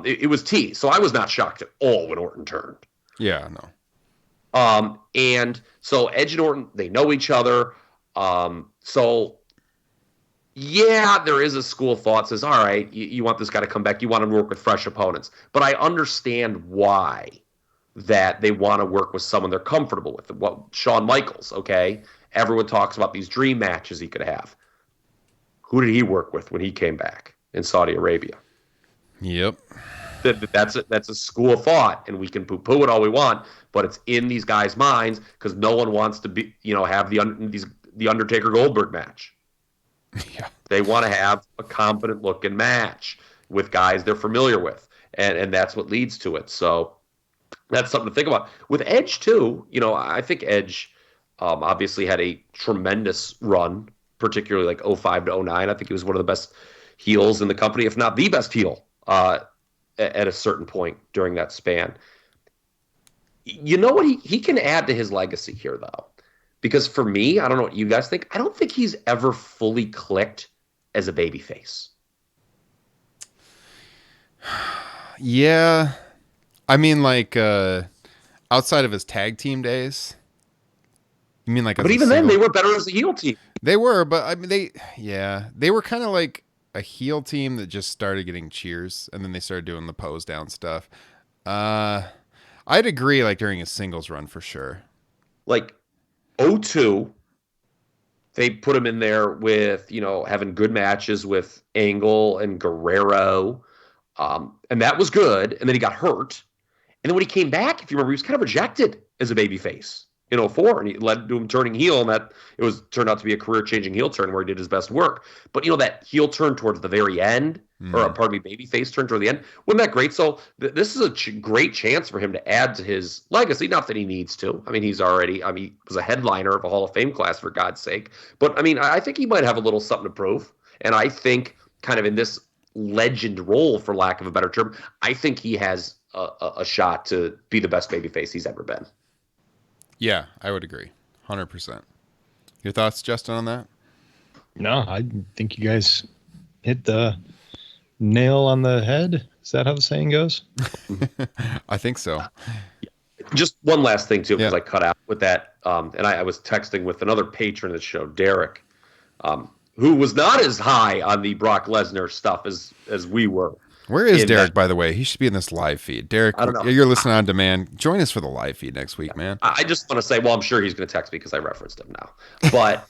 It was teased. So I was not shocked at all when Orton turned. Yeah, no. And so Edge and Orton, they know each other. So, yeah, there is a school of thought that says, all right, you want this guy to come back. You want him to work with fresh opponents. But I understand why that they want to work with someone they're comfortable with. Well, Shawn Michaels, okay? Everyone talks about these dream matches he could have. Who did he work with when he came back in Saudi Arabia? Yep. That's a school of thought, and we can poo-poo it all we want, but it's in these guys' minds because no one wants to be, you know, have the Undertaker Goldberg match. Yeah. They want to have a competent looking match with guys they're familiar with, and that's what leads to it. So that's something to think about. With Edge too, you know, I think Edge obviously had a tremendous run, particularly like 05 to 09. I think he was one of the best heels in the company, if not the best heel at a certain point during that span. You know what? He can add to his legacy here, though. Because for me, I don't know what you guys think, I don't think he's ever fully clicked as a babyface. Yeah. I mean, like, outside of his tag team days. You mean like? But even then, they were better as a heel team. They were, but I mean, they were kind of like a heel team that just started getting cheers, and then they started doing the pose down stuff. I'd agree, like during his singles run for sure. Like 02, they put him in there with, you know, having good matches with Angle and Guerrero. And that was good. And then he got hurt. And then when he came back, if you remember, he was kind of rejected as a babyface in 2004, and he led to him turning heel, and that turned out to be a career-changing heel turn where he did his best work. But that heel turn towards the very end, or pardon me, babyface turn toward the end, wasn't that great? So this is a great chance for him to add to his legacy. Not that he needs to. I mean, he was a headliner of a Hall of Fame class, for God's sake. But I mean, I think he might have a little something to prove, and I think kind of in this legend role, for lack of a better term, I think he has a shot to be the best babyface he's ever been. Yeah, I would agree. 100%. Your thoughts, Justin, on that? No, I think you guys hit the nail on the head. Is that how the saying goes? I think so. Just one last thing, too, because I cut out with that. And I was texting with another patron of the show, Derek, who was not as high on the Brock Lesnar stuff as we were. Where is Derek, by the way? He should be in this live feed. Derek, I don't know. You're listening on demand. Join us for the live feed next week, man. I just want to say, well, I'm sure he's going to text me because I referenced him now. But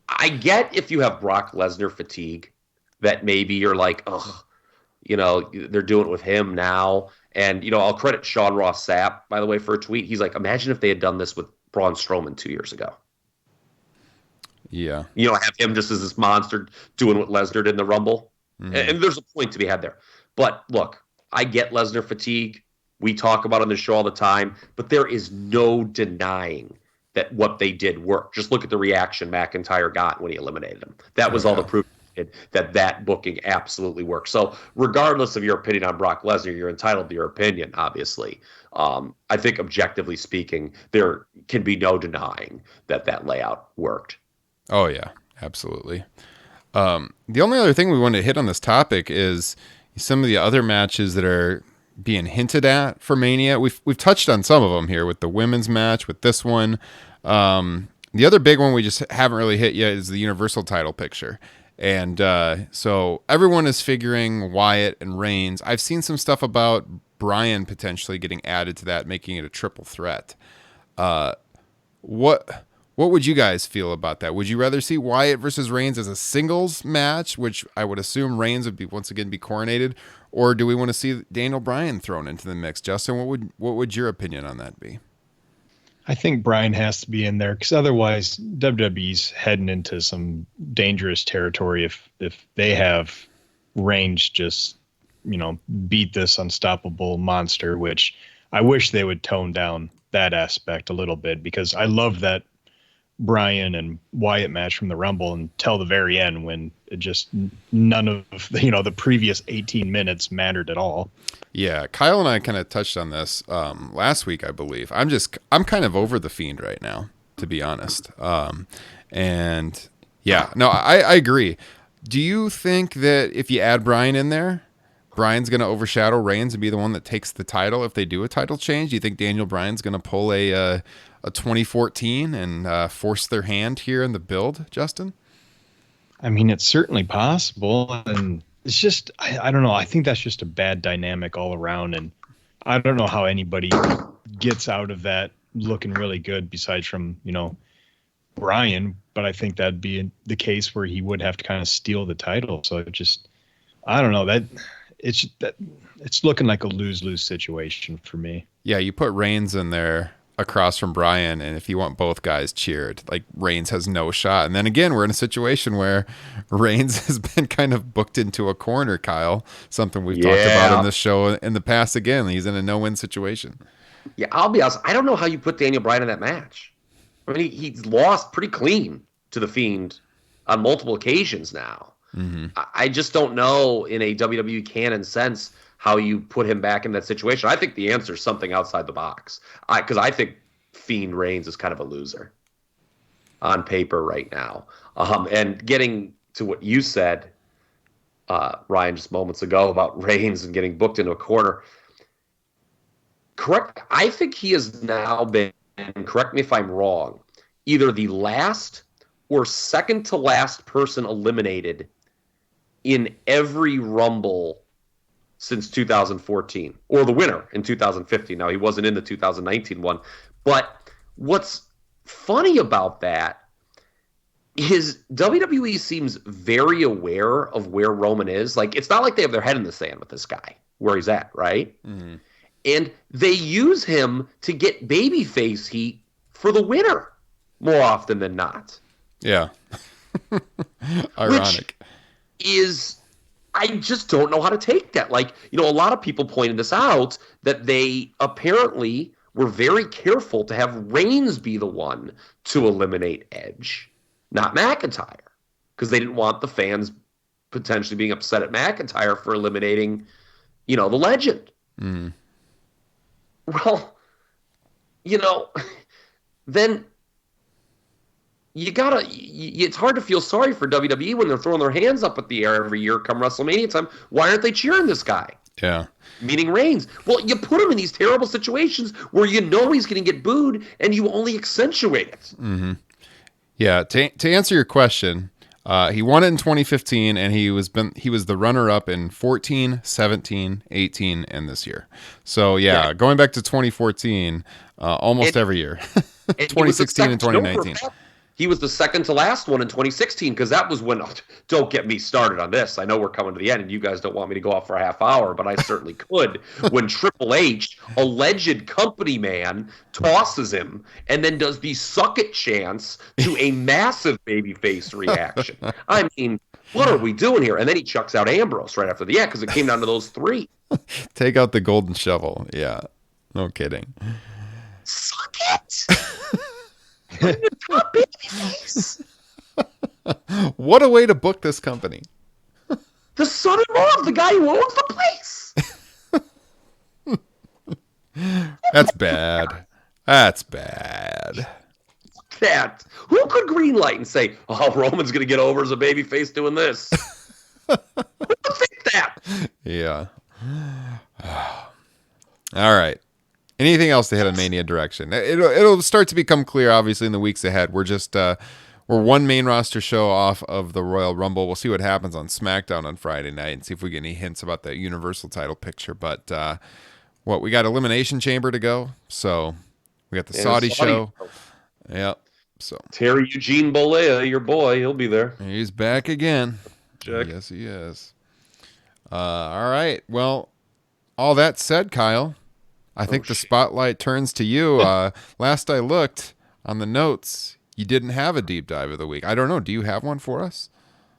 I get if you have Brock Lesnar fatigue, that maybe you're like, oh, they're doing it with him now. And, I'll credit Sean Ross Sapp, by the way, for a tweet. He's like, imagine if they had done this with Braun Strowman 2 years ago. Yeah. Have him just as this monster doing what Lesnar did in the Rumble. Mm-hmm. And there's a point to be had there. But look, I get Lesnar fatigue. We talk about it on the show all the time. But there is no denying that what they did worked. Just look at the reaction McIntyre got when he eliminated him. That was all the proof that booking absolutely worked. So regardless of your opinion on Brock Lesnar, you're entitled to your opinion, obviously. I think objectively speaking, there can be no denying that layout worked. Oh, yeah, absolutely. The only other thing we wanted to hit on this topic is some of the other matches that are being hinted at for Mania. We've touched on some of them here with the women's match, with this one. The other big one we just haven't really hit yet is the Universal title picture. And so everyone is figuring Wyatt and Reigns. I've seen some stuff about Bryan potentially getting added to that, making it a triple threat. What would you guys feel about that? Would you rather see Wyatt versus Reigns as a singles match, which I would assume Reigns would be once again be coronated, or do we want to see Daniel Bryan thrown into the mix? Justin, what would your opinion on that be? I think Bryan has to be in there because otherwise WWE's heading into some dangerous territory if they have Reigns just beat this unstoppable monster, which I wish they would tone down that aspect a little bit because I love that Bryan and Wyatt match from the Rumble until the very end when it just none of the previous 18 minutes mattered at all. Yeah, Kyle and I kind of touched on this last week, I believe. I'm kind of over the Fiend right now, to be honest. And yeah, no, I agree. Do you think that if you add Bryan in there, Bryan's going to overshadow Reigns and be the one that takes the title if they do a title change? Do you think Daniel Bryan's going to pull a 2014 and force their hand here in the build, Justin? I mean, it's certainly possible. And it's just, I don't know. I think that's just a bad dynamic all around. And I don't know how anybody gets out of that looking really good besides from, Bryan. But I think that'd be the case where he would have to kind of steal the title. So it just, I don't know. It's looking like a lose-lose situation for me. Yeah, you put Reigns in there across from Bryan, and if you want both guys cheered, like Reigns has no shot. And then again, we're in a situation where Reigns has been kind of booked into a corner, Kyle. Something we've talked about in this show in the past. Again, he's in a no-win situation. Yeah, I'll be honest. I don't know how you put Daniel Bryan in that match. I mean, he's lost pretty clean to the Fiend on multiple occasions now. Mm-hmm. I just don't know in a WWE canon sense how you put him back in that situation. I think the answer is something outside the box. Because I think Fiend Reigns is kind of a loser on paper right now. And getting to what you said, Ryan, just moments ago about Reigns and getting booked into a corner. Correct. I think he has now been, correct me if I'm wrong, either the last or second to last person eliminated in every Rumble since 2014, or the winner in 2015. Now, he wasn't in the 2019 one. But what's funny about that WWE seems very aware of where Roman is. Like, it's not like they have their head in the sand with this guy, where he's at, right? Mm-hmm. And they use him to get babyface heat for the winner more often than not. Yeah. Ironic. I just don't know how to take that. Like, a lot of people pointed this out, that they apparently were very careful to have Reigns be the one to eliminate Edge, not McIntyre, because they didn't want the fans potentially being upset at McIntyre for eliminating, the legend. Mm. Well, then it's hard to feel sorry for WWE when they're throwing their hands up at the air every year come WrestleMania time. Why aren't they cheering this guy? Yeah. Meaning Reigns. Well, you put him in these terrible situations where he's going to get booed, and you only accentuate it. Mm-hmm. Yeah. To answer your question, he won it in 2015, and he was the runner-up in 14, 17, 18, and this year. So yeah. Going back to 2014, almost every year. 2016 and 2019. He was the second to last one in 2016, because that was when, don't get me started on this. I know we're coming to the end and you guys don't want me to go off for a half hour, but I certainly could. When Triple H, alleged company man, tosses him and then does the suck it chance to a massive babyface reaction. I mean, what are we doing here? And then he chucks out Ambrose right after because it came down to those three. Take out the golden shovel. Yeah. No kidding. Suck it. Top babyface. What a way to book this company. The son-in-law of the guy who owns the place. That's bad. That's bad. Who could greenlight and say, "Oh, Roman's going to get over as a babyface doing this"? Who would think that? Yeah. All right. Anything else to hit on Mania direction? It'll start to become clear, obviously, in the weeks ahead. We're just we're one main roster show off of the Royal Rumble. We'll see what happens on SmackDown on Friday night and see if we get any hints about the Universal title picture. But we got Elimination Chamber to go, so we got the Saudi show. Yep. So Terry Eugene Bollea, your boy, he'll be there. He's back again. Check. Yes, he is. All right. Well, all that said, Kyle, I think the spotlight turns to you. Last I looked on the notes, you didn't have a deep dive of the week. I don't know. Do you have one for us?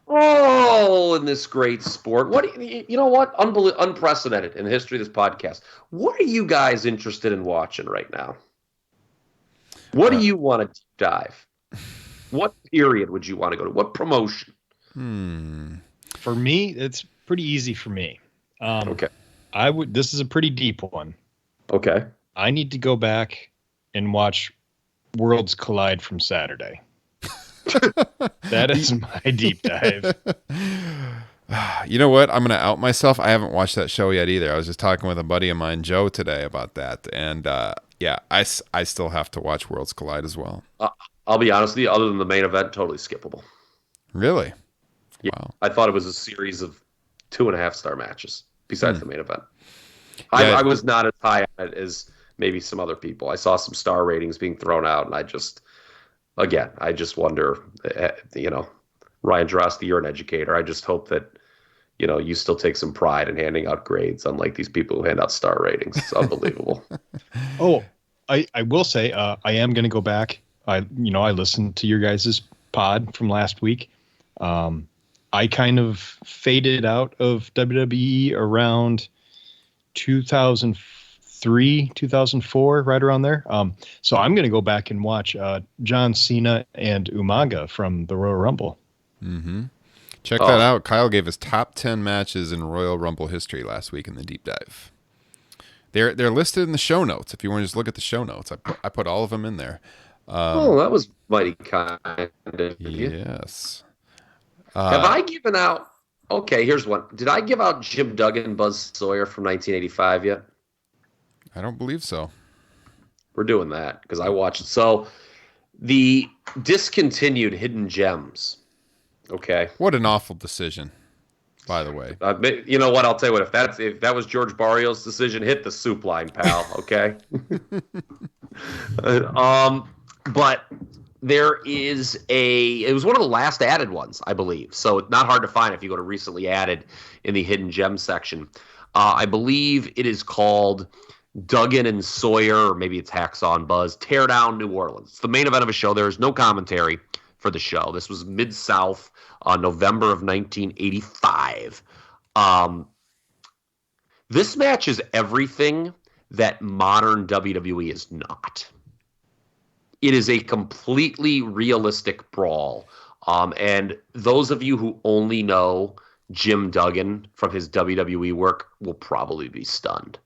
Oh, in this great sport. You know what? Unprecedented in the history of this podcast. What are you guys interested in watching right now? What do you want to deep dive? What period would you want to go to? What promotion? For me, it's pretty easy for me. Okay. This is a pretty deep one. Okay. I need to go back and watch Worlds Collide from Saturday. That is my deep dive. You know what? I'm going to out myself. I haven't watched that show yet either. I was just talking with a buddy of mine, Joe, today about that. And I still have to watch Worlds Collide as well. I'll be honest with you, other than the main event, totally skippable. Really? Yeah. Wow. I thought it was a series of 2.5-star matches besides the main event. Yeah. I was not as high on it as maybe some other people. I saw some star ratings being thrown out, and I just wonder, Ryan Drosty, you're an educator. I just hope that, you still take some pride in handing out grades, unlike these people who hand out star ratings. It's unbelievable. Oh, I will say, I am going to go back. I listened to your guys' pod from last week. I kind of faded out of WWE around 2003, 2004, right around there. So I'm going to go back and watch John Cena and Umaga from the Royal Rumble. Mm-hmm. Check that out. Kyle gave us top 10 matches in Royal Rumble history last week in the deep dive. They're listed in the show notes. If you want to just look at the show notes, I put all of them in there. That was mighty kind of you. Yes. Have I given out? Okay, here's one. Did I give out Jim Duggan, Buzz Sawyer from 1985 yet? I don't believe so. We're doing that because I watched it. So the discontinued Hidden Gems. Okay. What an awful decision, by the way. You know what? I'll tell you what. If that was George Barrios' decision, hit the soup line, pal. Okay. But it was one of the last added ones, I believe. So not hard to find if you go to recently added in the hidden gem section. I believe it is called Duggan and Sawyer, or maybe it's Hacksaw and Buzz, Tear Down New Orleans. It's the main event of a show. There is no commentary for the show. This was Mid-South, November of 1985. This match is everything that modern WWE is not. It is a completely realistic brawl. And those of you who only know Jim Duggan from his WWE work will probably be stunned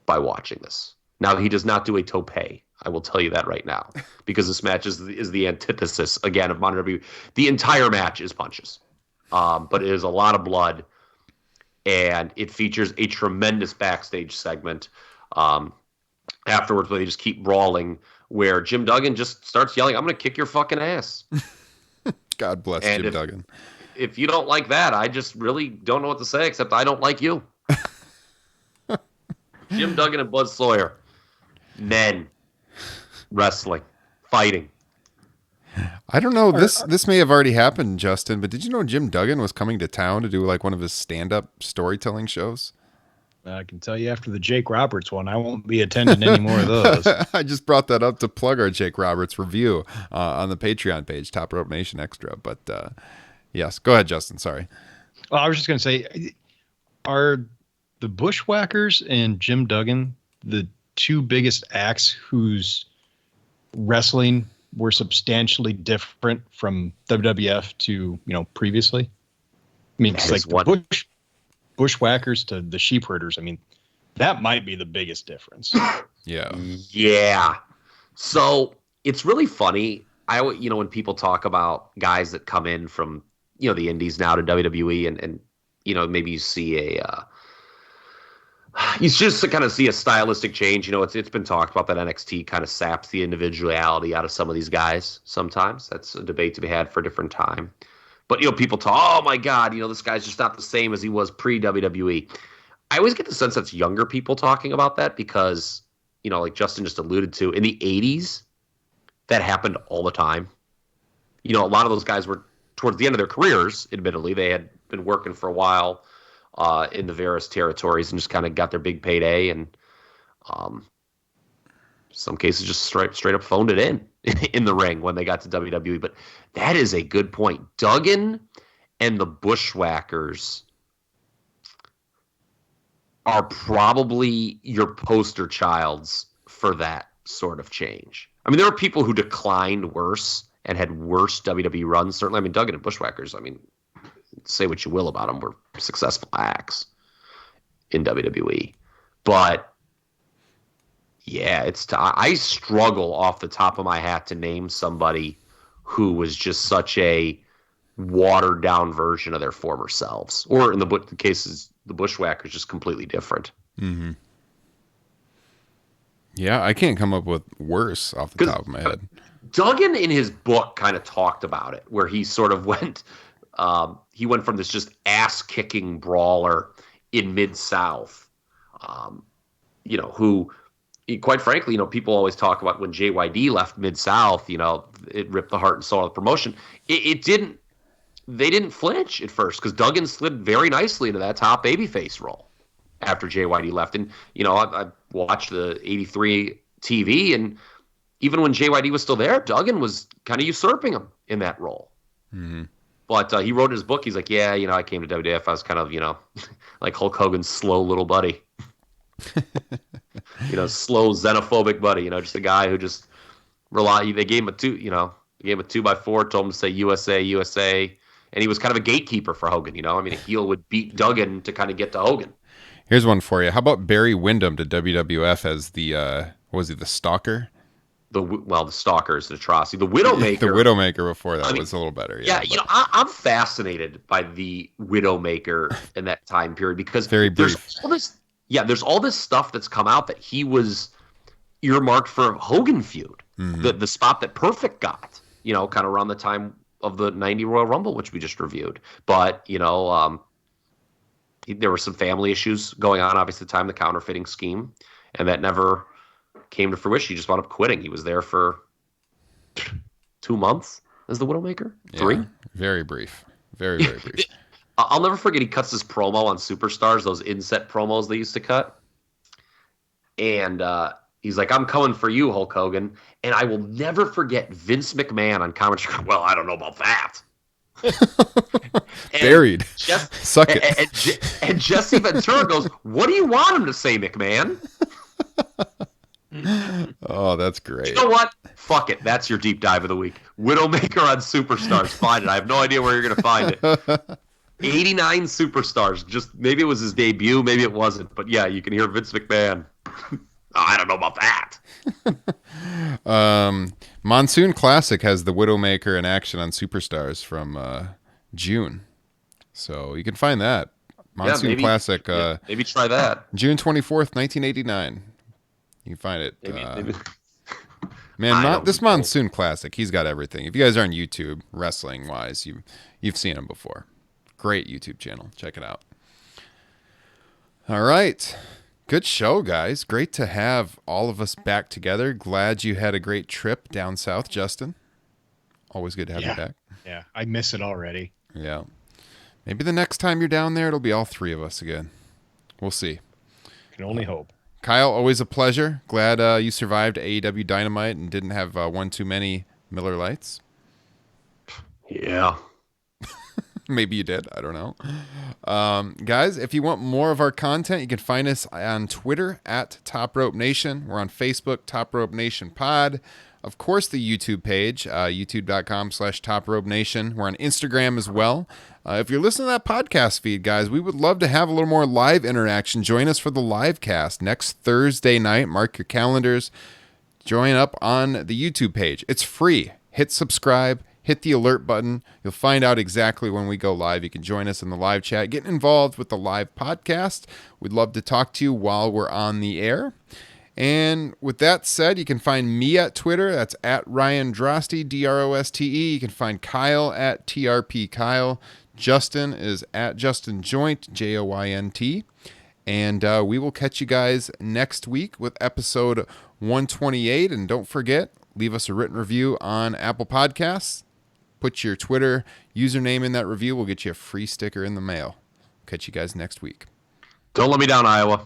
by watching this. Now, he does not do a tope. I will tell you that right now, because this match is the antithesis, again, of modern WWE. The entire match is punches, but it is a lot of blood, and it features a tremendous backstage segment afterwards where they just keep brawling, where Jim Duggan just starts yelling, "I'm going to kick your fucking ass." God bless Jim Duggan. If you don't like that, I just really don't know what to say, except I don't like you. Jim Duggan and Buzz Sawyer. Men. Wrestling. Fighting. I don't know. This may have already happened, Justin, but did you know Jim Duggan was coming to town to do like one of his stand-up storytelling shows? I can tell you after the Jake Roberts one, I won't be attending any more of those. I just brought that up to plug our Jake Roberts review on the Patreon page, Top Rope Nation Extra. But yes, go ahead, Justin. Sorry. Well, I was just going to say, are the Bushwhackers and Jim Duggan the two biggest acts whose wrestling were substantially different from WWF to, previously? I mean, it's like the Bushwhackers to the Sheepherders. I mean, that might be the biggest difference. Yeah. So it's really funny. When people talk about guys that come in from, the indies now to WWE and maybe you see you just kind of see a stylistic change. It's been talked about that NXT kind of saps the individuality out of some of these guys sometimes. That's a debate to be had for a different time. But, people talk, oh, my God, this guy's just not the same as he was pre-WWE. I always get the sense that's younger people talking about that because, like Justin just alluded to, in the 80s, that happened all the time. A lot of those guys were towards the end of their careers, admittedly. They had been working for a while in the various territories and just kind of got their big payday and some cases just straight up phoned it in the ring when they got to WWE. But that is a good point. Duggan and the Bushwhackers are probably your poster childs for that sort of change. I mean, there are people who declined worse and had worse WWE runs. Certainly, I mean, Duggan and Bushwhackers, say what you will about them, were successful acts in WWE. But yeah, I struggle off the top of my hat to name somebody who was just such a watered down version of their former selves, or in the cases, the Bushwhackers, just completely different. Mm-hmm. Yeah, I can't come up with worse off the top of my head. Duggan in his book kind of talked about it, where he sort of went from this just ass kicking brawler in Mid-South, who, quite frankly, people always talk about when JYD left Mid-South, it ripped the heart and soul of the promotion. They didn't flinch at first because Duggan slid very nicely into that top babyface role after JYD left. And, I watched the 83 TV, and even when JYD was still there, Duggan was kind of usurping him in that role. Mm-hmm. But he wrote in his book, he's like, yeah, I came to WWF. I was kind of, like Hulk Hogan's slow little buddy. Slow xenophobic buddy, just a guy who just they gave him a 2x4, told him to say USA, USA. And he was kind of a gatekeeper for Hogan, a heel would beat Duggan to kind of get to Hogan. Here's one for you. How about Barry Windham to WWF as the, the Stalker? The Stalker is an atrocity. The Widowmaker. The Widowmaker before that was a little better. Yeah, I'm fascinated by the Widowmaker in that time period because very brief. There's all this stuff that's come out that he was earmarked for a Hogan feud. Mm-hmm. The spot that Perfect got, kind of around the time of the 90 Royal Rumble, which we just reviewed. But, there were some family issues going on, obviously, at the time, the counterfeiting scheme, and that never came to fruition. He just wound up quitting. He was there for 2 months as the Widowmaker. Yeah, 3. very brief. Very, very brief. I'll never forget he cuts his promo on Superstars, those inset promos they used to cut. And he's like, I'm coming for you, Hulk Hogan. And I will never forget Vince McMahon on commentary. Well, I don't know about that. Buried. Suck it. And Jesse Ventura goes, what do you want him to say, McMahon? Oh, that's great. You know what? Fuck it. That's your deep dive of the week. Widowmaker on Superstars. Find it. I have no idea where you're going to find it. 89 Superstars. Just maybe it was his debut, maybe it wasn't. But yeah, you can hear Vince McMahon. I don't know about that. Monsoon Classic has the Widowmaker in action on Superstars from June. So you can find that. Monsoon Classic. Maybe try that. June 24th, 1989. You can find it. Maybe. Man, this Monsoon Classic, he's got everything. If you guys are on YouTube, wrestling-wise, you've seen him before. Great YouTube channel. Check it out. All right. Good show, guys. Great to have all of us back together. Glad you had a great trip down south, Justin. Always good to have you back. Yeah, I miss it already. Yeah. Maybe the next time you're down there, it'll be all 3 of us again. We'll see. Can only hope. Kyle, always a pleasure. Glad you survived AEW Dynamite and didn't have one too many Miller Lights. Yeah. Maybe you did. I don't know. Guys, if you want more of our content, you can find us on Twitter at Top Rope Nation. We're on Facebook, Top Rope Nation Pod. Of course, the YouTube page, youtube.com/Top Rope Nation. We're on Instagram as well. If you're listening to that podcast feed, guys, we would love to have a little more live interaction. Join us for the live cast next Thursday night. Mark your calendars. Join up on the YouTube page. It's free. Hit subscribe. Hit the alert button. You'll find out exactly when we go live. You can join us in the live chat. Get involved with the live podcast. We'd love to talk to you while we're on the air. And with that said, you can find me at Twitter. That's at Ryan Droste, Droste. You can find Kyle at TRP Kyle. Justin is at Justin Joint, Joynt. And we will catch you guys next week with episode 128. And don't forget, leave us a written review on Apple Podcasts. Put your Twitter username in that review. We'll get you a free sticker in the mail. Catch you guys next week. Don't let me down, Iowa.